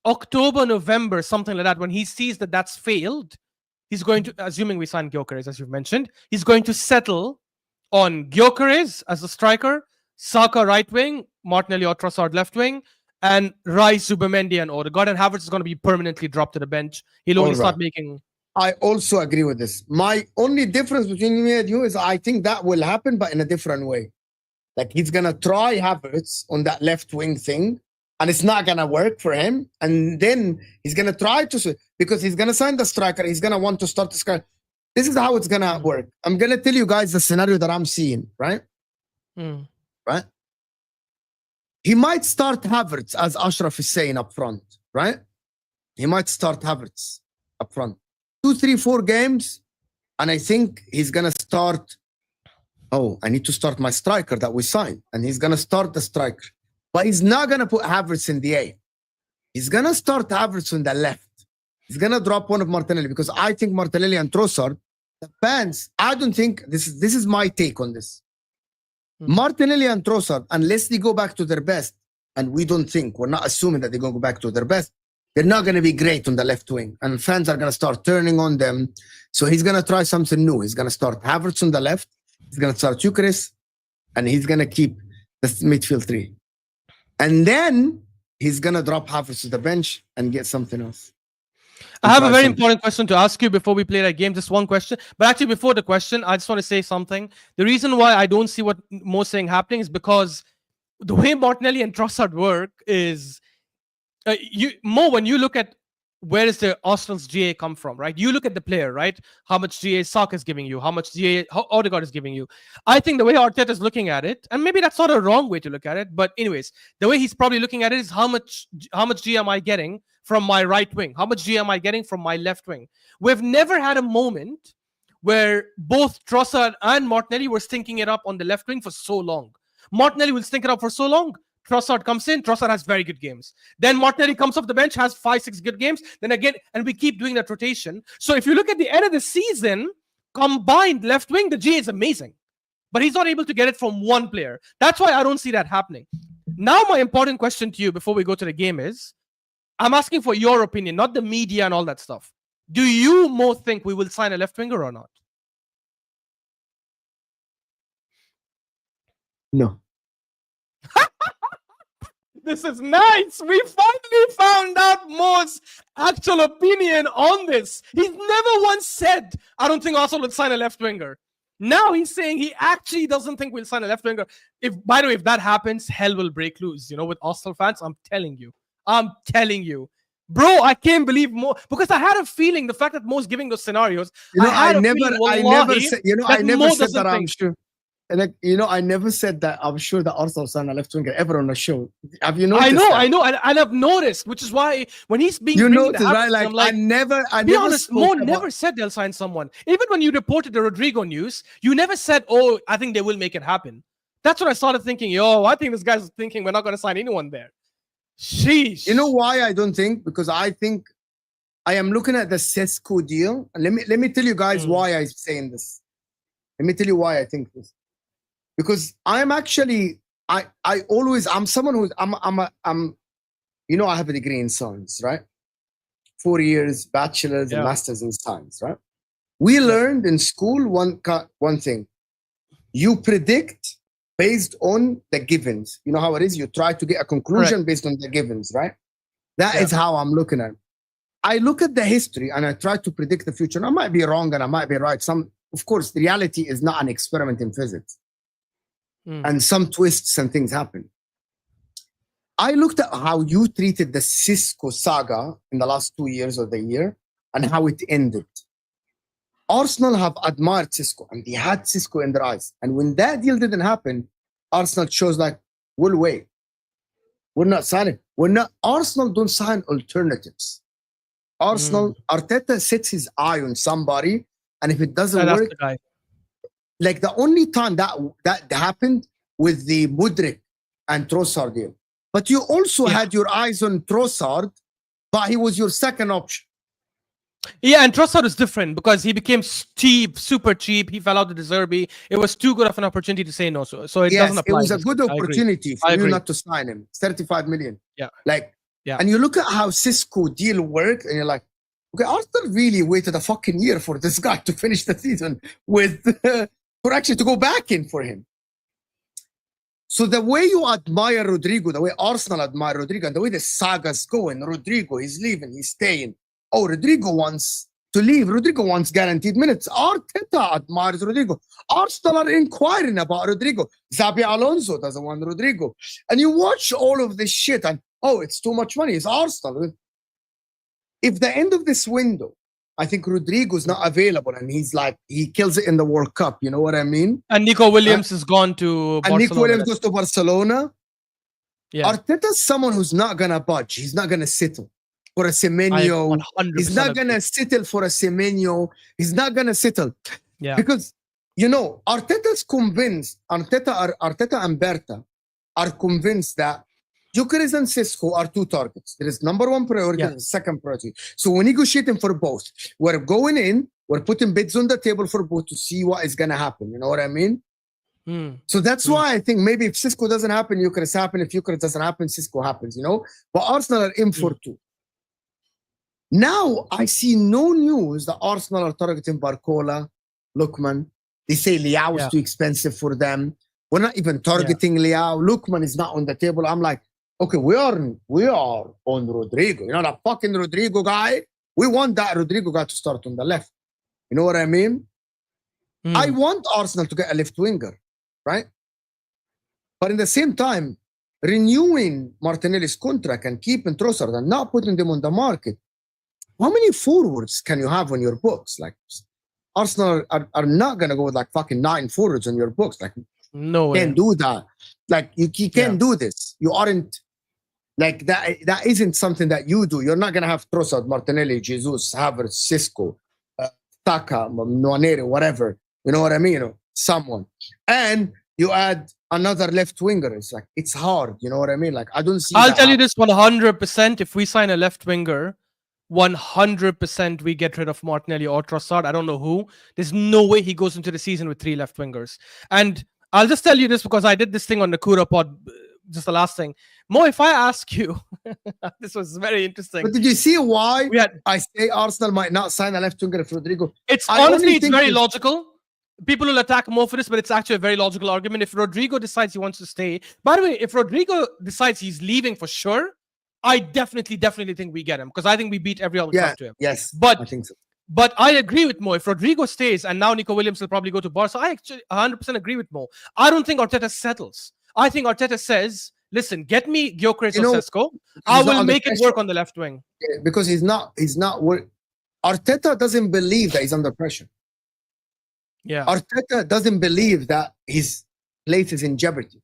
October, November, something like that, when he sees that that's failed, he's going to, assuming we sign Gyokeres, as you've mentioned, he's going to settle on Gyokeres as a striker, Saka right wing, Martinelli or Trossard left wing, and Rice, Zubimendi, and Odegaard. And Havertz is going to be permanently dropped to the bench. He'll only start making... I also agree with this. My only difference between me and you is I think that will happen, but in a different way. Like, he's going to try Havertz on that left wing thing, and it's not going to work for him. And then he's going to try to... Because he's going to sign the striker. He's going to want to start the striker. This is how it's going to work. I'm going to tell you guys the scenario that I'm seeing, right? Right? He might start Havertz, as Ashraf is saying up front, right? He might start Havertz up front. 2, 3, 4 games, and I think he's going to start... Oh, I need to start my striker that we signed. And he's going to start the striker. But he's not going to put Havertz in the 8. He's going to start Havertz on the left. He's going to drop one of Martinelli, because I think Martinelli and Trossard, the fans, I don't think, this is my take on this. Martinelli and Trossard, unless they go back to their best, and we don't think, we're not assuming that they're going to go back to their best, they're not going to be great on the left wing. And fans are going to start turning on them. So he's going to try something new. He's going to start Havertz on the left. He's going to start Gyokeres, and he's going to keep the midfield 3. And then he's going to drop Havertz to the bench and get something else. I have a very important question to ask you before we play that game. Just one question. But actually, before the question, I just want to say something. The reason why I don't see what Mo's saying happening is because the way Martinelli and Trossard work is... Mo, when you look at where is the Arsenal's GA come from, right? You look at the player, right? How much GA Saka is giving you, how much GA Odegaard is giving you. I think the way Arteta is looking at it, and maybe that's not a wrong way to look at it, but anyways, the way he's probably looking at it is how much GA am I getting from my right wing? How much GA am I getting from my left wing? We've never had a moment where both Trossard and Martinelli were stinking it up on the left wing for so long. Martinelli will stink it up for so long. Trossard comes in, Trossard has very good games. Then Martinelli comes off the bench, has 5, 6 good games. Then again, and we keep doing that rotation. So if you look at the end of the season, combined left wing, the GA is amazing. But he's not able to get it from one player. That's why I don't see that happening. Now, my important question to you before we go to the game is, I'm asking for your opinion, not the media and all that stuff. Do you more think we will sign a left winger or not? No. This is nice. We finally found out Mo's actual opinion on this. He's never once said, I don't think Arsenal would sign a left winger. Now he's saying he actually doesn't think we'll sign a left winger. By the way, if that happens, hell will break loose. You know, with Arsenal fans, I'm telling you. Bro, I can't believe Mo, because I had a feeling the fact that Mo's giving those scenarios. You know, I never said that I'm sure. And I never said that I'm sure that Arsenal signed a left winger ever on a show. Have you noticed? I know, and I've noticed, which is why when he's being right? Like, I'm like, be honest, Mo never said they'll sign someone. Even when you reported the Rodrigo news, you never said, "Oh, I think they will make it happen." That's when I started thinking, "Yo, I think this guy's thinking we're not going to sign anyone there." Sheesh. You know why I don't think? Because I think I am looking at the Sesko deal. And let me tell you guys why I'm saying this. Let me tell you why I think this. because I'm actually I'm someone who's you know, I have a degree in science, right? 4 years, bachelor's and master's in science, right? We learned in school one thing. You predict based on the givens. You know how it is? You try to get a conclusion based on the givens, right? That is how I'm looking at it. I look at the history and I try to predict the future. And I might be wrong and I might be right. Of course, the reality is not an experiment in physics. And some twists and things happen. I looked at how you treated the Sesko saga in the last 2 years of the year and how it ended. Arsenal have admired Sesko and they had Sesko in their eyes. And when that deal didn't happen, Arsenal chose like, we'll wait. We're not signing. Arsenal don't sign alternatives. Arsenal, Arteta sets his eye on somebody, and if it doesn't work, like the only time that happened with the Mudryk and Trossard deal. But you also had your eyes on Trossard, but he was your second option. Yeah, and Trossard is different because he became cheap, super cheap. He fell out of the derby. It was too good of an opportunity to say no. So it doesn't apply. It was a good opportunity for you not to sign him. It's 35 million. Yeah. And you look at how Sesko deal worked, and you're like, okay, Arsenal really waited a fucking year for this guy to finish the season for actually to go back in for him. So the way you admire Rodrigo, the way Arsenal admire Rodrigo, and the way the saga's going, Rodrigo, he's leaving, he's staying. Oh, Rodrigo wants to leave. Rodrigo wants guaranteed minutes. Arteta admires Rodrigo. Arsenal are inquiring about Rodrigo. Xabi Alonso doesn't want Rodrigo. And you watch all of this shit and, it's too much money. It's Arsenal. If the end of this window, I think Rodrigo's not available and he kills it in the World Cup. You know what I mean? And Nico Williams has gone to Barcelona. And Nico Williams goes to Barcelona. Yeah. Arteta's someone who's not going to budge. He's not going to settle for a Semenyo. He's not going to settle for a Semenyo. He's not going to settle. Yeah. Because, you know, Arteta's convinced, Arteta and Berta are convinced that Gyokeres and Sesko are two targets. There is number one priority and second priority. So we're negotiating for both. We're going in, we're putting bids on the table for both to see what is going to happen. You know what I mean? So that's why I think maybe if Sesko doesn't happen, Gyokeres happen. If Gyokeres doesn't happen, Sesko happens, you know? But Arsenal are in for two. Now I see no news that Arsenal are targeting Barcola, Lookman. They say Liao is too expensive for them. We're not even targeting Liao. Lookman is not on the table. I'm like, okay, we are on Rodrigo. You know, that fucking Rodrigo guy. We want that Rodrigo guy to start on the left. You know what I mean? I want Arsenal to get a left winger, right? But in the same time, renewing Martinelli's contract and keeping Trossard and not putting them on the market. How many forwards can you have on your books? Like, Arsenal are not going to go with like fucking 9 forwards on your books. Like, no way. Can't do that. Like, you can't do this. You aren't, like, that isn't something that you do. You're not going to have Trossard, Martinelli, Jesus, Havertz, Sesko, Taka, Nwaneri, whatever. You know what I mean? You know, someone. And you add another left winger. It's like, it's hard. You know what I mean? Like, I don't see I'll tell you this 100%. If we sign a left winger, 100% we get rid of Martinelli or Trossard. I don't know who. There's no way he goes into the season with 3 left wingers. And I'll just tell you this because I did this thing on the Kura pod, just the last thing. Mo, if I ask you, this was very interesting. But did you see why I say Arsenal might not sign a left winger for Rodrigo? It's honestly, it's very logical. People will attack Mo for this, but it's actually a very logical argument. If Rodrigo decides he wants to stay, by the way, if Rodrigo decides he's leaving for sure, I definitely think we get him because I think we beat every other club to him. Yes, but I think so. But I agree with Mo. If Rodrigo stays and now Nico Williams will probably go to Barca, I actually 100% agree with Mo. I don't think Arteta settles. I think Arteta says, listen, get me Gyokeres or Sesko. I will make it work on the left wing. Yeah, because he's not Arteta doesn't believe that he's under pressure. Yeah. Arteta doesn't believe that his place is in jeopardy.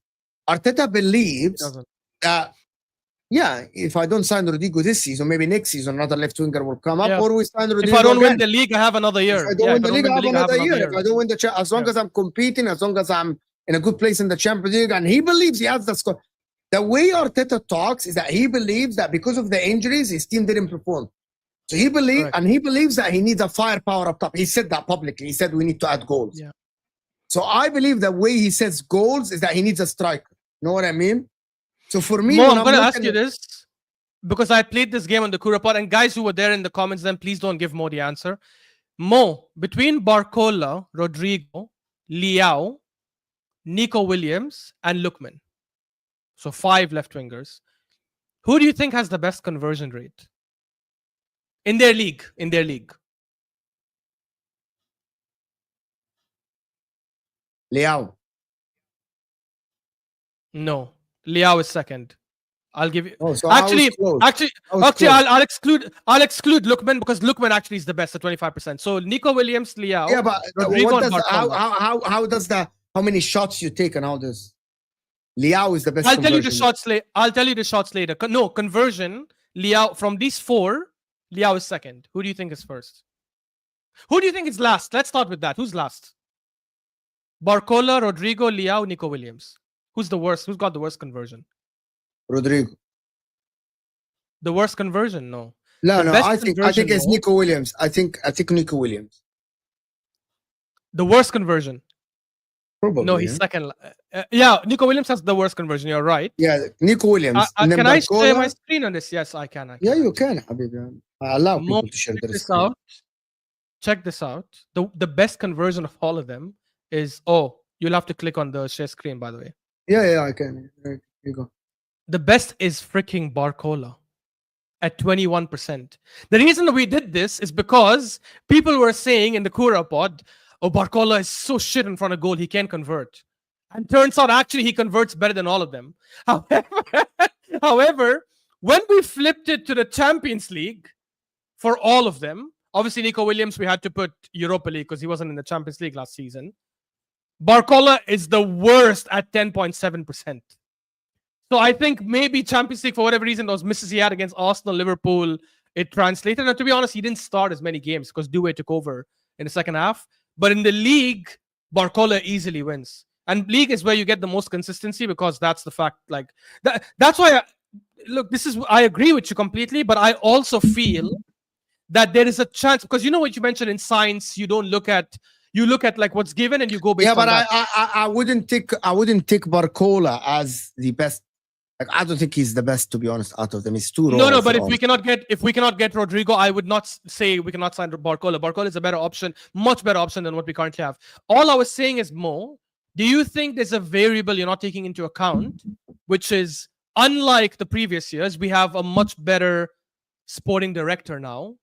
Arteta believes that if I don't sign Rodrigo this season, maybe next season another left winger will come up, or we sign Rodrigo. If I don't win the league, I have another year. If I don't win the league, I have another year. If I don't win the as long as I'm competing, as long as I'm in a good place in the Champions League, and he believes he has the score. The way Arteta talks is that he believes that because of the injuries, his team didn't perform. So he believes that he needs a firepower up top. He said that publicly. He said we need to add goals. Yeah. So I believe the way he sets goals is that he needs a striker. You know what I mean? So for me, Mo, I'm going to ask you this because I played this game on the Kura Pod, and guys who were there in the comments, then please don't give Mo the answer. Mo, between Barcola, Rodrigo, Leao, Nico Williams, and Lookman, so 5 left wingers, who do you think has the best conversion rate in their league? Leao. No, Leao is second. I'll give you. Oh, so actually, I'll exclude Lookman because Lookman actually is the best at 25%. So Nico Williams, Leao. Yeah, but Rodrigo how does that? How many shots you take and all this? Leao is the best. I'll tell you the shots later. No conversion. Leao from these 4, Leao is second. Who do you think is first? Who do you think is last? Let's start with that. Who's last? Barcola, Rodrigo, Leao, Nico Williams. Who's the worst? Who's got the worst conversion? Rodrigo. The worst conversion? No. No. I think it's Nico Williams. I think Nico Williams. The worst conversion. Probably. No, he's second. Yeah, Nico Williams has the worst conversion. You're right. Yeah, Nico Williams. Can I share my screen on this? Yes, I can. Yeah, you can, Habibi. I allow people to share their screen. Check this out. The best conversion of all of them is... Oh, you'll have to click on the share screen, by the way. Yeah, I can. Here you go. The best is freaking Barcola at 21%. The reason we did this is because people were saying in the Kura Pod, oh, Barcola is so shit in front of goal, he can't convert. And turns out actually he converts better than all of them. However, when we flipped it to the Champions League for all of them, obviously Nico Williams, we had to put Europa League because he wasn't in the Champions League last season. Barcola is the worst at 10.7%. So I think maybe Champions League, for whatever reason, those misses he had against Arsenal, Liverpool, it translated. And to be honest, he didn't start as many games because Doué took over in the second half. But in the league, Barcola easily wins. And league is where you get the most consistency because that's the fact. Like that's why, I agree with you completely, but I also feel that there is a chance, because you know what you mentioned in science, you look at like what's given and you go based on that. I wouldn't take Barcola as the best. Like, I don't think he's the best, to be honest, out of them. He's too raw. No, but if we cannot get Rodrigo, I would not say we cannot sign Barcola. Barcola is a better option, much better option than what we currently have. All I was saying is, Mo, do you think there's a variable you're not taking into account, which is, unlike the previous years, we have a much better sporting director now,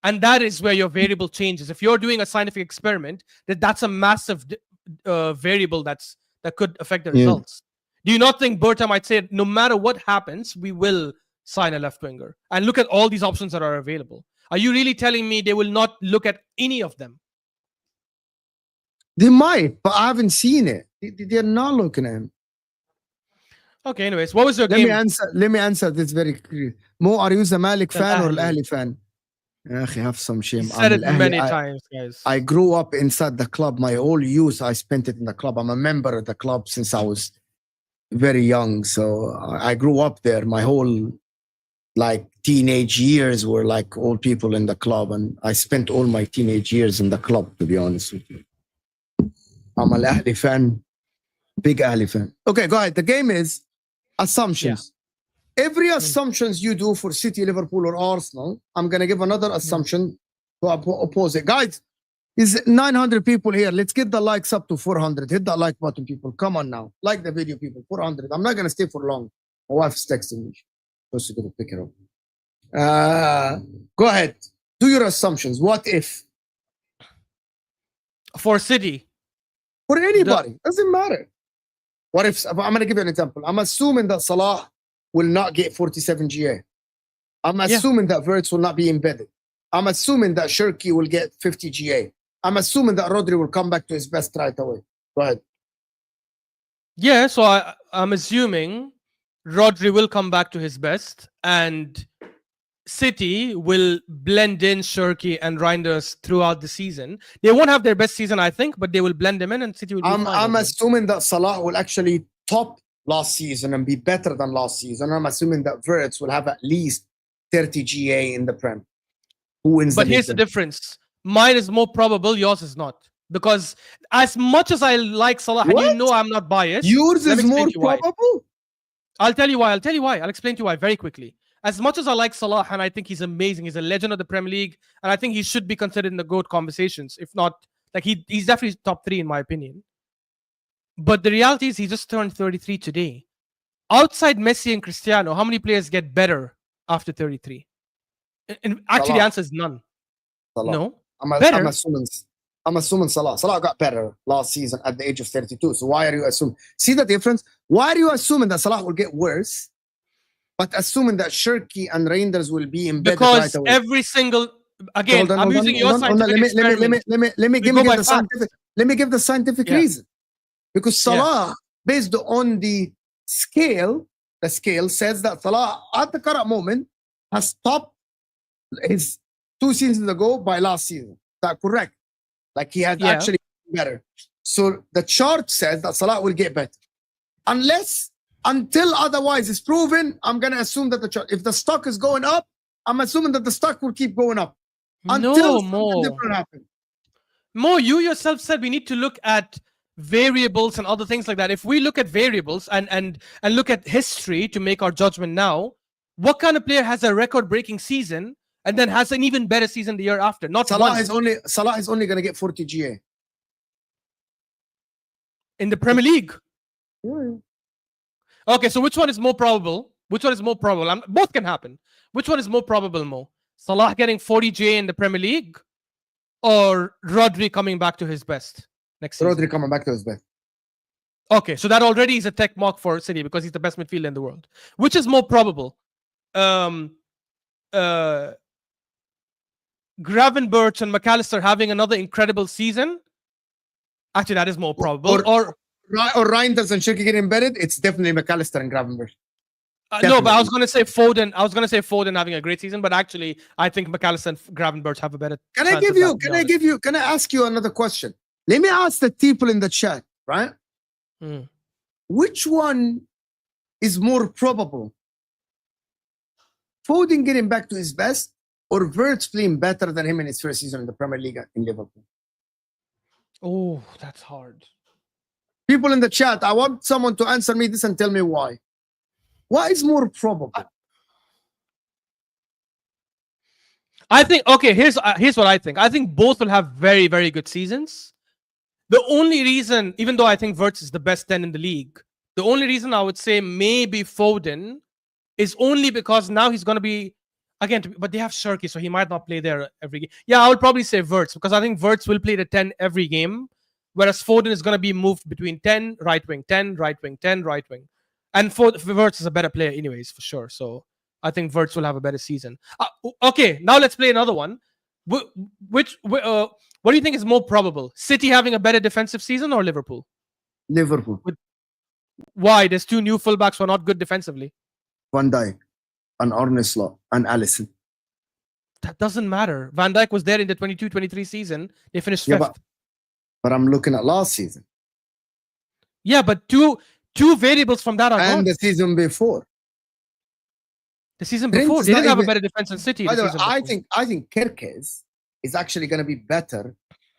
and that is where your variable changes. If you're doing a scientific experiment, that's a massive variable that could affect the results. Do you not think Berta might say, no matter what happens, we will sign a left winger? And look at all these options that are available. Are you really telling me they will not look at any of them? They might, but I haven't seen it. They're not looking at him. Okay, anyways, what was your game? Let me answer this very clearly. Mo, are you a Malik fan or Al-Ahli fan? I have some shame. You said it many times, guys. I grew up inside the club. My whole youth, I spent it in the club. I'm a member of the club since I was very young. So I grew up there. My whole teenage years were like old people in the club. And I spent all my teenage years in the club, to be honest with you. I'm an Ahli fan, big Ahli fan. Okay, go ahead. The game is assumptions. Yeah. Every assumptions you do for City, Liverpool, or Arsenal, I'm going to give another assumption to oppose it. Guys, is 900 people here. Let's get the likes up to 400. Hit that like button, people. Come on now. Like the video, people. 400. I'm not going to stay for long. My wife's texting me. Supposed to go to pick her up. Go ahead. Do your assumptions. What if? For City. For anybody. Doesn't matter. What if? I'm going to give you an example. I'm assuming that Salah will not get 47 GA. I'm assuming that Verts will not be embedded. I'm assuming that Šeško will get 50 GA. I'm assuming that Rodri will come back to his best right away. Go ahead. Yeah, so I'm assuming Rodri will come back to his best and City will blend in Šeško and Reinders throughout the season. They won't have their best season, I think, but they will blend them in and City will be fine. I'm assuming that Salah will actually top last season and be better than last season. I'm assuming that Verts will have at least 30 GA in the Prem. Who wins? But here's the difference. Mine is more probable, yours is not. Because as much as I like Salah, and you know I'm not biased. Yours is more probable? I'll tell you why. I'll explain to you why very quickly. As much as I like Salah, and I think he's amazing, he's a legend of the Premier League, and I think he should be considered in the GOAT conversations. If not, like he's definitely top 3 in my opinion. But the reality is he just turned 33 today. Outside Messi and Cristiano, how many players get better after 33? And actually, the answer is none. Salah. No. I'm assuming Salah. Salah got better last season at the age of 32. So why are you assuming? See the difference? Why are you assuming that Salah will get worse, but assuming that Shirky and Reinders will be embedded because right away? Every single again, I'm using your scientific experiment. Let me give the scientific reason. Because Salah, based on the scale says that Salah at the current moment has topped his 2 seasons ago by last season. Is that correct? Like he has actually better. So the chart says that Salah will get better. Until otherwise is proven, I'm going to assume that the chart, if the stock is going up, I'm assuming that the stock will keep going up. Until something different happens. Mo, you yourself said we need to look at variables and other things like that. If we look at variables and look at history to make our judgment now, what kind of player has a record-breaking season and then has an even better season the year after? Not Salah is only going to get 40 GA in the Premier League. Yeah. Okay, so which one is more probable? Both can happen. Which one is more probable, Mo? Salah getting 40 GA in the Premier League, or Rodri coming back to his best next season? Rodri coming back to his best. Okay, so that already is a tech mark for City because he's the best midfielder in the world. Which is more probable? Gravenberch and McAllister having another incredible season? Actually, that is more probable. Or Reinders and Shirky getting embedded? It's definitely McAllister and Gravenberch. No, but I was going to say Foden having a great season, but actually, I think McAllister and Gravenberch have a better. Can I ask you another question? Let me ask the people in the chat, right? Which one is more probable? Foden getting back to his best, or Wirtz playing better than him in his first season in the Premier League in Liverpool? Oh, that's hard. People in the chat, I want someone to answer me this and tell me why. What is more probable? I think, okay, here's what I think. I think both will have very, very good seasons. The only reason, even though I think Wirtz is the best 10 in the league, the only reason I would say maybe Foden is only because now he's going to be, again, but they have Shirky, so he might not play there every game. Yeah, I would probably say Wirtz, because I think Wirtz will play the 10 every game, whereas Foden is going to be moved between 10, right wing, 10, right wing, 10, right wing. And Wirtz is a better player anyways, for sure. So I think Wirtz will have a better season. Okay, now let's play another one. What do you think is more probable? City having a better defensive season or Liverpool? Liverpool. Why? There's 2 new fullbacks who are not good defensively. Van Dijk and Arne Slot and Alisson. That doesn't matter. Van Dijk was there in the 22-23 season. They finished 5th. But I'm looking at last season. Yeah, but two variables from that are gone. And the season before. The season before, they didn't have a better defense than City. By the way, I think Gyokeres is actually going to be better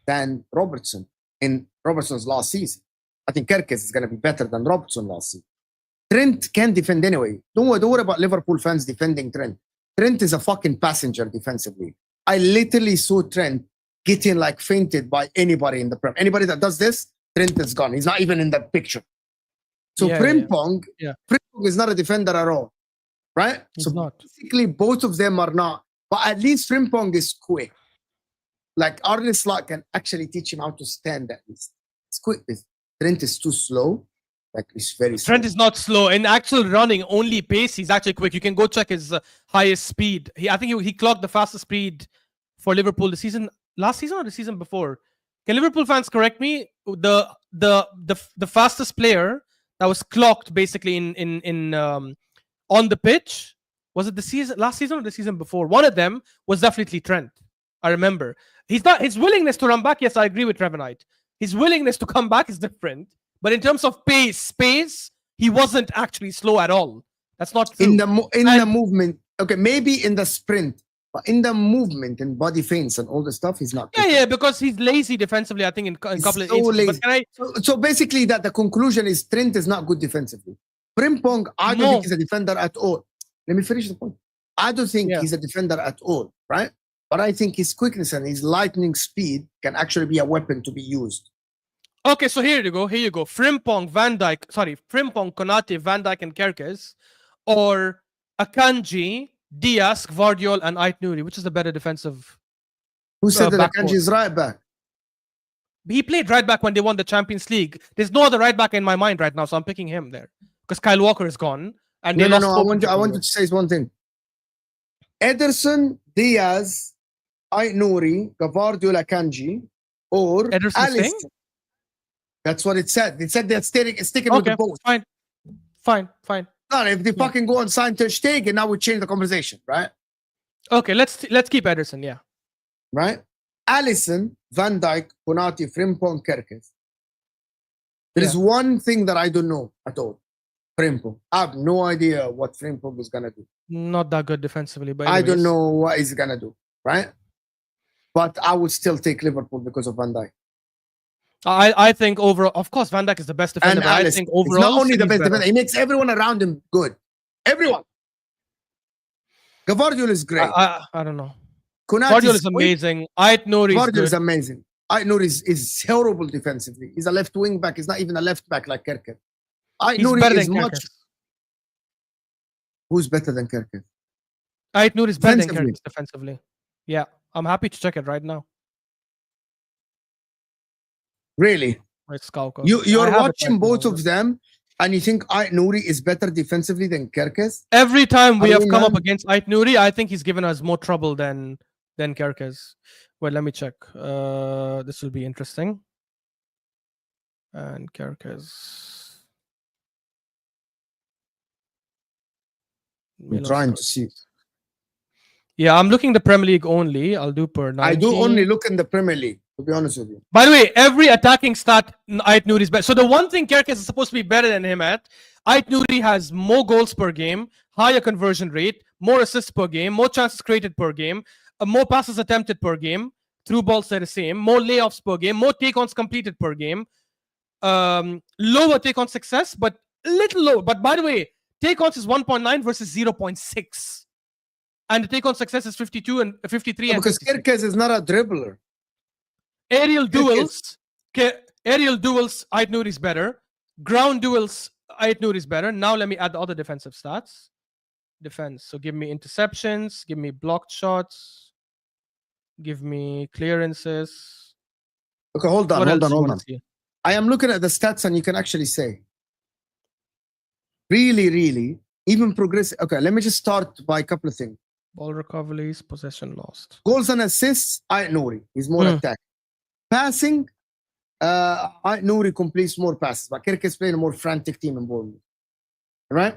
than Robertson in Robertson's last season. I think Gyokeres is going to be better than Robertson last season. Trent can defend anyway. Don't worry about Liverpool fans defending Trent. Trent is a fucking passenger defensively. I literally saw Trent getting like fainted by anybody in the Prem. Anybody that does this, Trent is gone. He's not even in the picture. So Frimpong is not a defender at all, right? He's so not. Basically, both of them are not. But at least Frimpong is quick. Like Arne Slot can actually teach him how to stand at least. It's quick. Trent is too slow. Like he's very slow. Trent is not slow. In actual running, only pace, he's actually quick. You can go check his highest speed. I think he clocked the fastest speed for Liverpool last season or the season before. Can Liverpool fans correct me? The fastest player that was clocked basically in on the pitch, was it last season or the season before? One of them was definitely Trent. I remember. His willingness to run back, yes, I agree with Trevenite. His willingness to come back is different. But in terms of pace, he wasn't actually slow at all. That's not true. In the movement. Okay, maybe in the sprint. But in the movement and body feints and all the stuff, he's not. Yeah, because he's lazy defensively, I think, in a couple of instances. But so basically, that the conclusion is Trent is not good defensively. Frimpong, I don't think he's a defender at all. Let me finish the point. I don't think he's a defender at all, right? But I think his quickness and his lightning speed can actually be a weapon to be used. Okay, so here you go. Frimpong, Konate, Van Dijk, and Gyokeres, or Akanji, Diaz, Gvardiol, and Ait Nouri. Which is the better defensive? Who said that Akanji is right back? He played right back when they won the Champions League. There's no other right back in my mind right now, so I'm picking him there because Kyle Walker is gone. And no. I wanted to say one thing. Ederson, Diaz, Ait Nouri, Gvardiol, Akanji, or Alisson. That's what it said. It said they're sticking with the boat. Fine. No, if they fucking go and sign Ter Stegen, now we change the conversation, right? Okay, let's keep Ederson, yeah. Right? Alisson, Van Dijk, Konate, Frimpong, Gyokeres. There is one thing that I don't know at all. Frimpong. I have no idea what Frimpong is going to do. Not that good defensively, but I don't know what he's going to do, right? But I would still take Liverpool because of Van Dijk. I think overall, of course, Van Dijk is the best defender. But I think overall, it's not only the best defender, he makes everyone around him good. Everyone. Gvardiol is great. I don't know. Gvardiol is amazing. Ait Nouri is amazing. Ait Nouri is horrible defensively. He's a left wing back. He's not even a left back like Gyokeres. Ait Nouri is much. Who's better than Gyokeres? Ait Nouri is better than Gyokeres defensively. Yeah, I'm happy to check it right now. Really? You're watching both of them and you think Ait Nouri is better defensively than Gyokeres? Every time we have come up against Ait Nouri, I think he's given us more trouble than Gyokeres. Well, let me check. This will be interesting. And Gyokeres. I'm trying to see. Yeah, I'm looking the Premier League only. I'll do per 90. I do only look in the Premier League, to be honest with you. By the way, every attacking stat, Ait Nouri is better. So the one thing Gyokeres is supposed to be better than him at, Ait Nouri has more goals per game, higher conversion rate, more assists per game, more chances created per game, more passes attempted per game, through balls they're the same, more layoffs per game, more take-ons completed per game, lower take-on success, but a little low. But by the way, take-ons is 1.9 versus 0.6. And the take-on success is 52 and 53. Because Gyokeres is not a dribbler. Aerial duels, Ait Nouri is better. Ground duels, Ait Nouri is better. Now let me add the other defensive stats. Defense. So give me interceptions, give me blocked shots, give me clearances. Okay, hold on. I am looking at the stats and you can actually say, really, even progress. Okay, let me just start by a couple of things. Ball recoveries, possession lost. Goals and assists, Ait Nouri. He's more attack. Passing, Ait Nouri completes more passes, but Gyokeres is playing a more frantic team involvement. Right?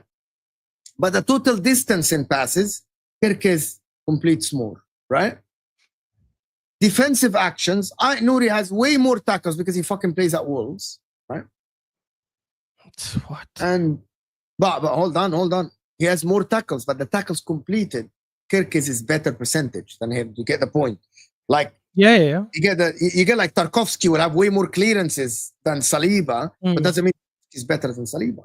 But the total distance in passes, Gyokeres completes more. Right? Defensive actions, Ait Nouri has way more tackles because he fucking plays at Wolves. Right? What? But hold on. He has more tackles, but the tackles completed, Gyokeres is better percentage than him. You get the point? Like, yeah. You get like Tarkovsky will have way more clearances than Saliba, but doesn't mean he's better than Saliba.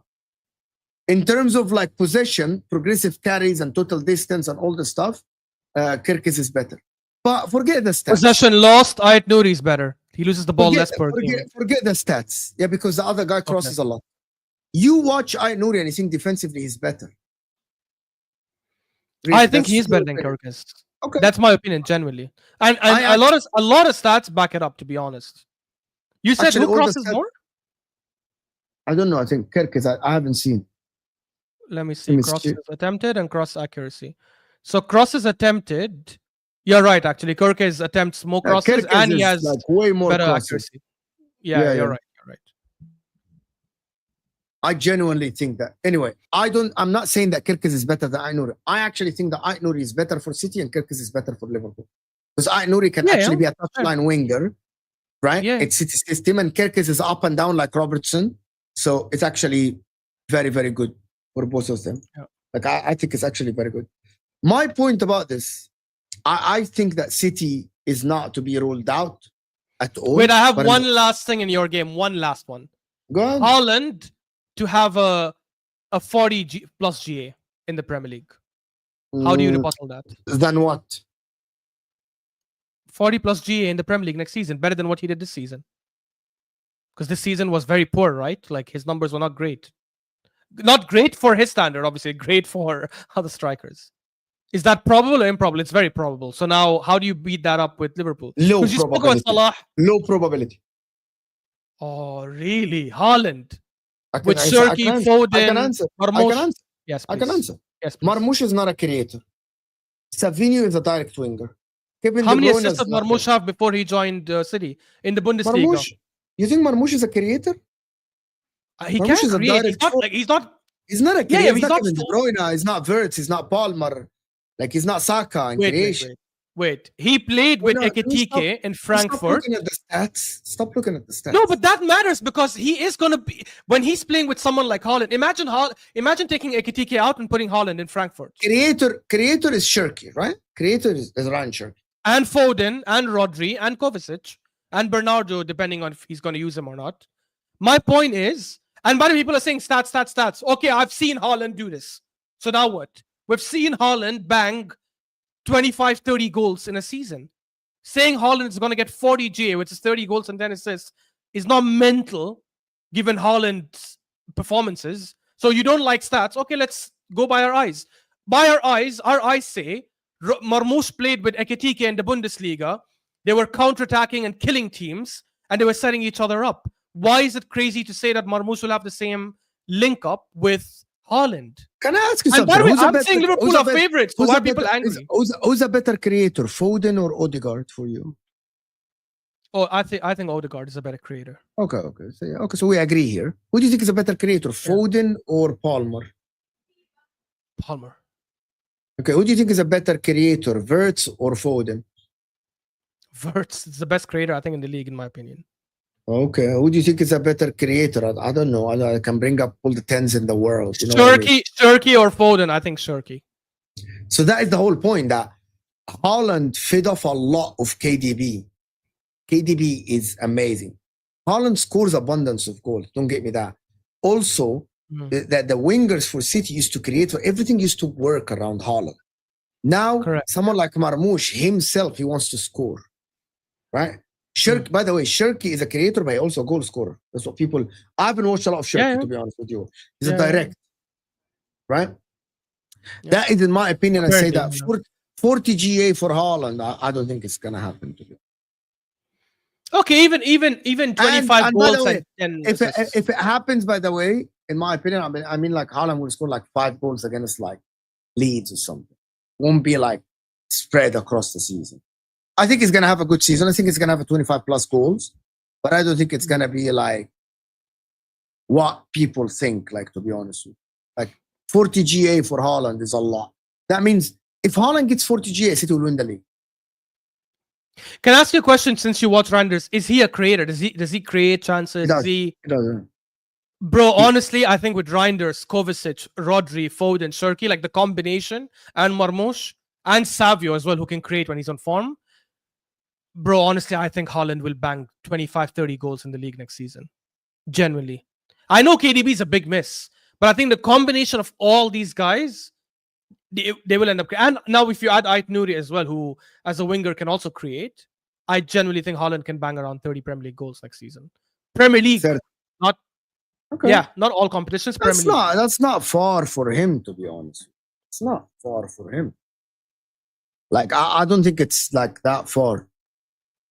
In terms of like possession, progressive carries and total distance and all the stuff, Gyokeres is better. But forget the stats. Possession lost, Ait Nouri is better. He loses the ball less per game. Forget the stats. Yeah, because the other guy crosses a lot. You watch Ait Nouri and you think defensively he's better. Really, I think he's better than Gyokeres. Okay, that's my opinion, genuinely, and a lot of stats back it up. To be honest, you said who crosses more? I don't know. I think Gyokeres. I haven't seen. Let me see. Crosses attempted and cross accuracy. So crosses attempted. You're right. Actually, Gyokeres attempts more crosses and he has like way more better crosses. Accuracy. Yeah, you're right. I genuinely think that. Anyway, I'm not saying that Gyokeres is better than Ait Nouri. I actually think that Ait Nouri is better for City and Gyokeres is better for Liverpool. Because Ait Nouri can actually be a touchline winger, right? Yeah. It's City's system, and Gyokeres is up and down like Robertson. So it's actually very, very good for both of them. Yeah. Like I think it's actually very good. My point about this I think that City is not to be ruled out at all. Wait, I have one last thing in your game. One last one. Go on. Haaland to have a 40 plus GA in the Premier League. How do you rebuttal that? Then what? 40 plus GA in the Premier League next season, better than what he did this season. Because this season was very poor, right? Like his numbers were not great. Not great for his standard, obviously. Great for other strikers. Is that probable or improbable? It's very probable. So now, how do you beat that up with Liverpool? Low Because you spoke about Salah. Low probability. Oh, really? Haaland. I can With answer- Shirky, Foden, I can answer. Marmoush. Yes, I can answer. Yes, please. Marmoush is not a creator. Semenyo is a direct winger. Kevin How De many Bruyne assists is did not Marmoush have before he joined City in the Bundesliga? Marmoush, you think Marmoush is a creator? He Marmoush can't is a create. direct He's not. He's not a creator. Yeah, he's he's not not Kevin De Bruyne. He's not Wirtz. He's not Palmer. Like he's not Saka in creation. Wait. He played with No, can you Ekitike in Stop Frankfurt. looking at the stats. Stop looking at the stats. No, but that matters because he is going to be when he's playing with someone like Haaland. Imagine taking Ekitike out and putting Haaland in Frankfurt. creator is Shirky, right? Creator is Ryan Shirky. And Foden and Rodri and Kovacic and Bernardo, depending on if he's going to use him or not. My point is, and by the way, people are saying stats. Okay, I've seen Haaland do this. So now what? We've seen Haaland bang 25, 30 goals in a season. Saying Haaland is going to get 40 GA, which is 30 goals and 10 assists, is not mental given Haaland's performances. So you don't like stats. Okay, let's go by our eyes. By our eyes say Marmoush played with Ekitike in the Bundesliga. They were counterattacking and killing teams, and they were setting each other up. Why is it crazy to say that Marmoush will have the same link up with Haaland? Can I ask you And something? by the way, Who's a I'm better- saying Liverpool who's a are better- favorites. So who's why a are people better- angry? Who's a better creator, Foden or Odegaard for you? Oh, I think Odegaard is a better creator. Okay. So we agree here. Who do you think is a better creator, Foden or Palmer? Palmer. Okay, who do you think is a better creator, Wirtz or Foden? Wirtz is the best creator, I think, in the league, in my opinion. Okay, who do you think is a better creator? I don't know. I can bring up all the tens in the world. You know what I mean? Shirky or Foden? I think Shirky. So that is the whole point, that Haaland fed off a lot of KDB. KDB is amazing. Haaland scores abundance of goals. Don't get me that. Also, the wingers for City used to create, everything used to work around Haaland. Now, Correct. someone like Marmoush himself, he wants to score, right? Shirky, by the way, Shirky is a creator, but also a goal scorer. That's what people. I haven't watched a lot of Shirky, to be honest with you. He's a direct, right? Yeah. That is, in my opinion, I say that Apparently, 40 GA for Haaland. I don't think it's gonna happen to you. Okay, even 25 and by goals the way, and 10 if assists. it happens, by the way, in my opinion, I mean like Haaland will score like 5 goals against like Leeds or something. Won't be like spread across the season. I think he's gonna have a good season. I think he's gonna have a 25 plus goals, but I don't think it's gonna be like what people think. Like, to be honest with you, like 40 GA for Haaland is a lot. That means if Haaland gets 40 GA, City will win the league. Can I ask you a question? Since you watch Reinders, is he a creator? Does he create chances? He doesn't. Bro, honestly, I think with Reinders, Kovacic, Rodri, Foden, Shirky, like the combination, and Marmoush and Savio as well, who can create when he's on form. Bro, honestly, I think Haaland will bang 25, 30 goals in the league next season. Genuinely. I know KDB is a big miss, but I think the combination of all these guys, they will end up. And now if you add Ait Nouri as well, who as a winger can also create, I genuinely think Haaland can bang around 30 Premier League goals next season. Premier League, not not all competitions. That's not far for him, to be honest. It's not far for him. Like I don't think it's like that far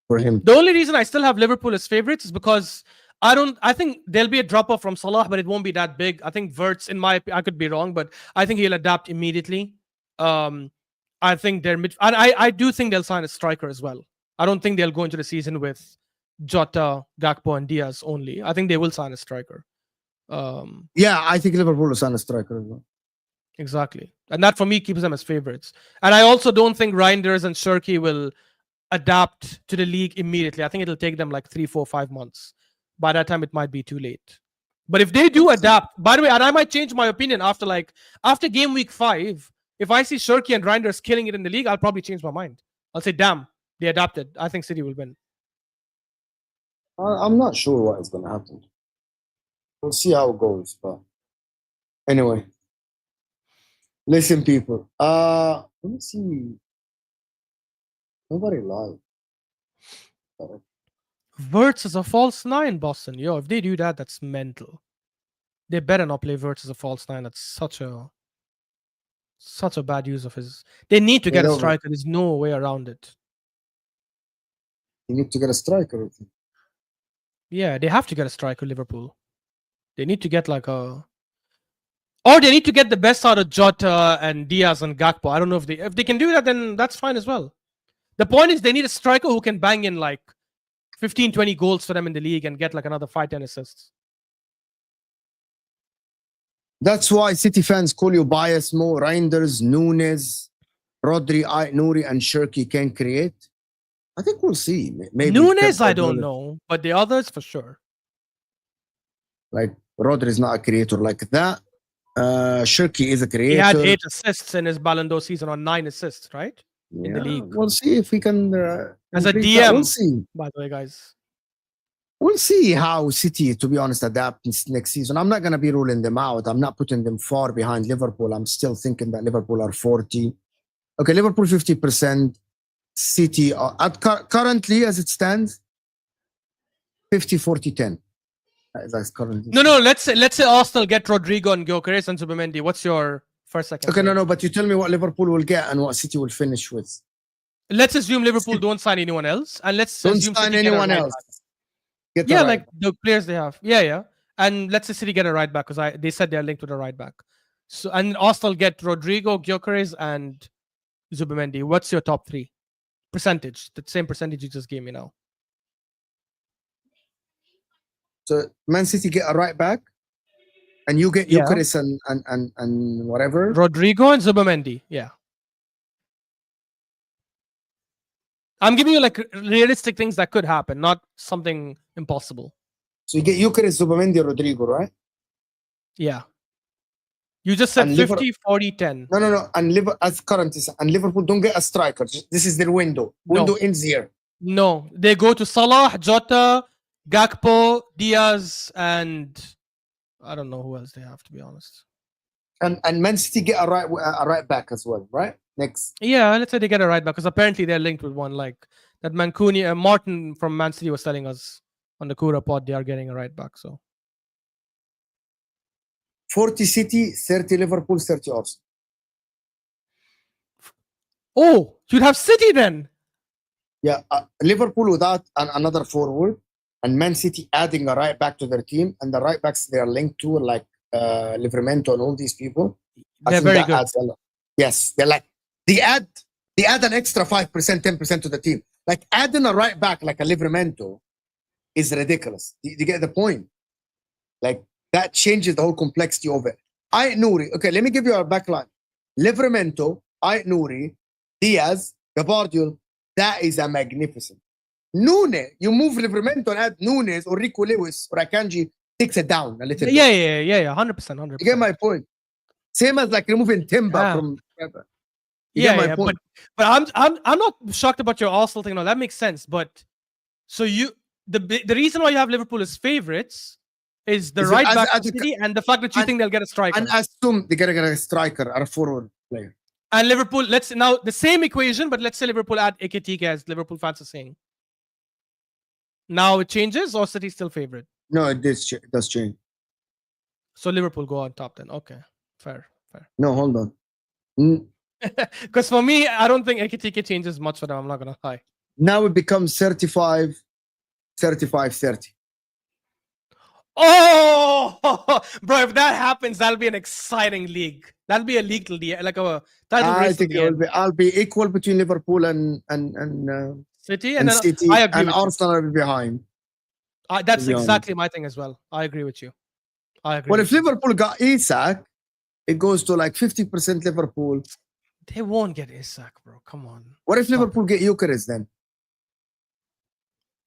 for him. The only reason I still have Liverpool as favorites is because I think there'll be a drop off from Salah, but it won't be that big. I think Wirtz, I could be wrong, but I think he'll adapt immediately. I think I do think they'll sign a striker as well. I don't think they'll go into the season with Jota, Gakpo, and Diaz only. I think they will sign a striker. Yeah, I think Liverpool will sign a striker as well. Exactly. And that, for me, keeps them as favorites. And I also don't think Reinders and Shirky will adapt to the league immediately. I think it'll take them like 3, 4, 5 months. By that time, it might be too late. But if they do adapt, by the way, and I might change my opinion after game week 5, If I see Shirky and Reinders killing it in the league, I'll probably change my mind. I'll say, damn, they adapted. I think City will win. I'm not sure what is going to happen. We'll see how it goes. But anyway, listen, people. Let me see. Nobody lied. Wirtz is a false 9, Boston. Yo, if they do that, that's mental. They better not play Wirtz as a false 9. That's such a bad use of his. They need to get a striker. There's no way around it. You need to get a striker. Yeah, they have to get a striker, Liverpool. They need to get like a... Or they need to get the best out of Jota and Diaz and Gakpo. I don't know if they can do that, then that's fine as well. The point is they need a striker who can bang in like 15, 20 goals for them in the league and get like another 5, 10 assists. That's why City fans call you biased more. Reinders, Nunes, Rodri, Nouri, and Shirky can create. I think we'll see. Maybe Nunes, I don't know, but the others for sure. Like Rodri is not a creator like that. Shirky is a creator. He had 8 assists in his Ballon d'Or season on 9 assists, right? Yeah, in the league. We'll see if we can. As a DM, we'll see. By the way, guys. We'll see how City, to be honest, adapt next season. I'm not going to be ruling them out. I'm not putting them far behind Liverpool. I'm still thinking that Liverpool are 40. Okay, Liverpool 50%. City currently, as it stands, 50, 40, 10. That's currently. No. Let's say Arsenal get Rodrigo and Gyokeres and Zubimendi. What's your first, second? Okay, no. But you tell me what Liverpool will get and what City will finish with. Let's assume Liverpool don't sign anyone else, and let's don't assume sign City anyone else. Yeah, like the players they have. Yeah. And let's say City get a right back because they said they're linked with a right back. So and Arsenal get Rodrigo, Gyokeres, and Zubimendi. What's your top 3 percentage? The same percentage you just gave me now. So Man City get a right back, and you get Gyokeres and whatever. Rodrigo and Zubimendi. Yeah. I'm giving you like realistic things that could happen, not something impossible. So you get Gyokeres, Zubimendi, Rodrigo, right? Yeah. You just said 50, 40, 10. No. And as current is, and Liverpool don't get a striker. This is their window. Window ends here. No, they go to Salah, Jota, Gakpo, Diaz, and I don't know who else they have, to be honest. And Man City get a right back as well, right? Next. Yeah, let's say they get a right back because apparently they're linked with one. Like that Mancuni, Martin from Man City was telling us on the Kura pod they are getting a right back. So 40 City, 30 Liverpool, 30 Arsenal. Oh, you'd have City then. Yeah, Liverpool without another forward, and Man City adding a right back to their team, and the right backs they are linked to like Livramento and all these people. They're very good. Yes, they add an extra 5%, 10% to the team. Like adding a right back like a Livramento is ridiculous. You get the point? Like that changes the whole complexity of it. Nouri. Okay, let me give you our backline. Livramento, Nouri, Diaz, Gavardiol. That is a magnificent. Nunes, you move Livramento and add Nunes or Rico Lewis or Akanji, takes it down a little bit. Yeah, 100%. You get my point? Same as like removing Timber from. Yeah, but I'm not shocked about your Arsenal thing. No, that makes sense. But so the reason why you have Liverpool as favorites is the right back City and the fact that you think they'll get a striker. And assume they're gonna get a striker or a forward player. And Liverpool, let's now the same equation, but let's say Liverpool add Ekitike as Liverpool fans are saying. Now it changes, or City still favorite? No, it does change. So Liverpool go on top then. Okay, fair. No, hold on. Because for me, I don't think Ekitike changes much for them. I'm not gonna lie. Now it becomes 35, 30. Oh, bro! If that happens, that'll be an exciting league. That'll be a league till the like a title race. I think I'll be equal between Liverpool and City, and City, I agree and Arsenal are behind. That's exactly my thing as well. I agree with you. Well, if Liverpool got Isak, it goes to like 50% Liverpool. They won't get Isak, bro. Come on. What if Liverpool get Gyokeres then?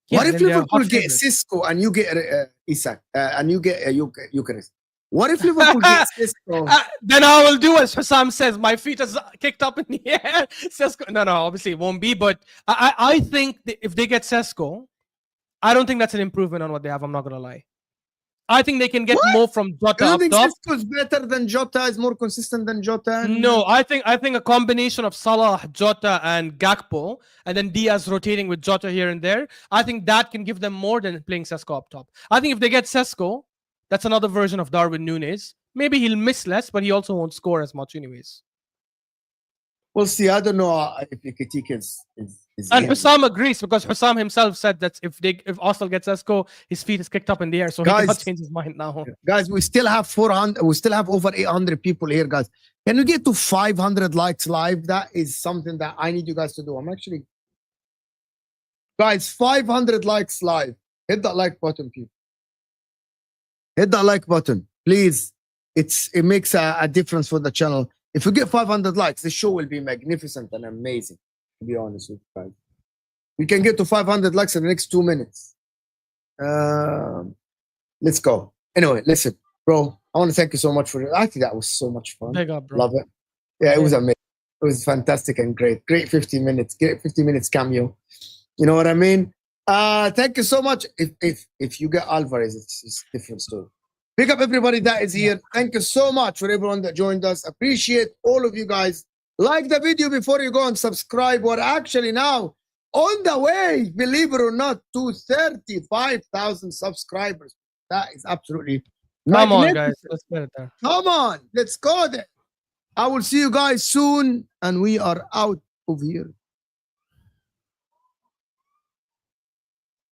Yeah, what if Liverpool get Sesko and you get Isak and you get Gyokeres? What if Liverpool gets Sesko? Then I will do as Hussam says. My feet is kicked up in the air. Sesko. No, obviously it won't be. But I think if they get Sesko, I don't think that's an improvement on what they have. I'm not gonna lie. I think they can get more from Jota You up think top. Sesko is better than Jota? Is more consistent than Jota? No, I think a combination of Salah, Jota, and Gakpo, and then Diaz rotating with Jota here and there. I think that can give them more than playing Sesko up top. I think if they get Sesko, that's another version of Darwin Núñez. Maybe he'll miss less, but he also won't score as much anyways. We'll see. I don't know if Ekitike is and Hussam agrees because Hussam himself said that if Arsenal gets Sesko, his feet is kicked up in the air, so he cannot change his mind now. Guys, we still have 400. We still have over 800 people here, guys. Can we get to 500 likes live? That is something that I need you guys to do. I'm actually, guys, 500 likes live. Hit that like button, people. Hit that like button, please. It makes a difference for the channel. If we get 500 likes, the show will be magnificent and amazing, to be honest with you guys. We can get to 500 likes in the next 2 minutes. Let's go. Anyway, listen, bro, I want to thank you so much for it. I think that was so much fun. Big up, bro. Love it. Yeah, it was amazing. It was fantastic and great. Great 15 minutes. Great 15 minutes cameo. You know what I mean? Thank you so much. If you get Alvarez, it's a different story. Pick up everybody that is here. Thank you so much for everyone that joined us. Appreciate all of you guys. Like the video before you go and subscribe. We're actually now on the way, believe it or not, to 35,000 subscribers. That is absolutely Come on, guys. Let's get it there. Come on. Let's go there. I will see you guys soon. And we are out of here.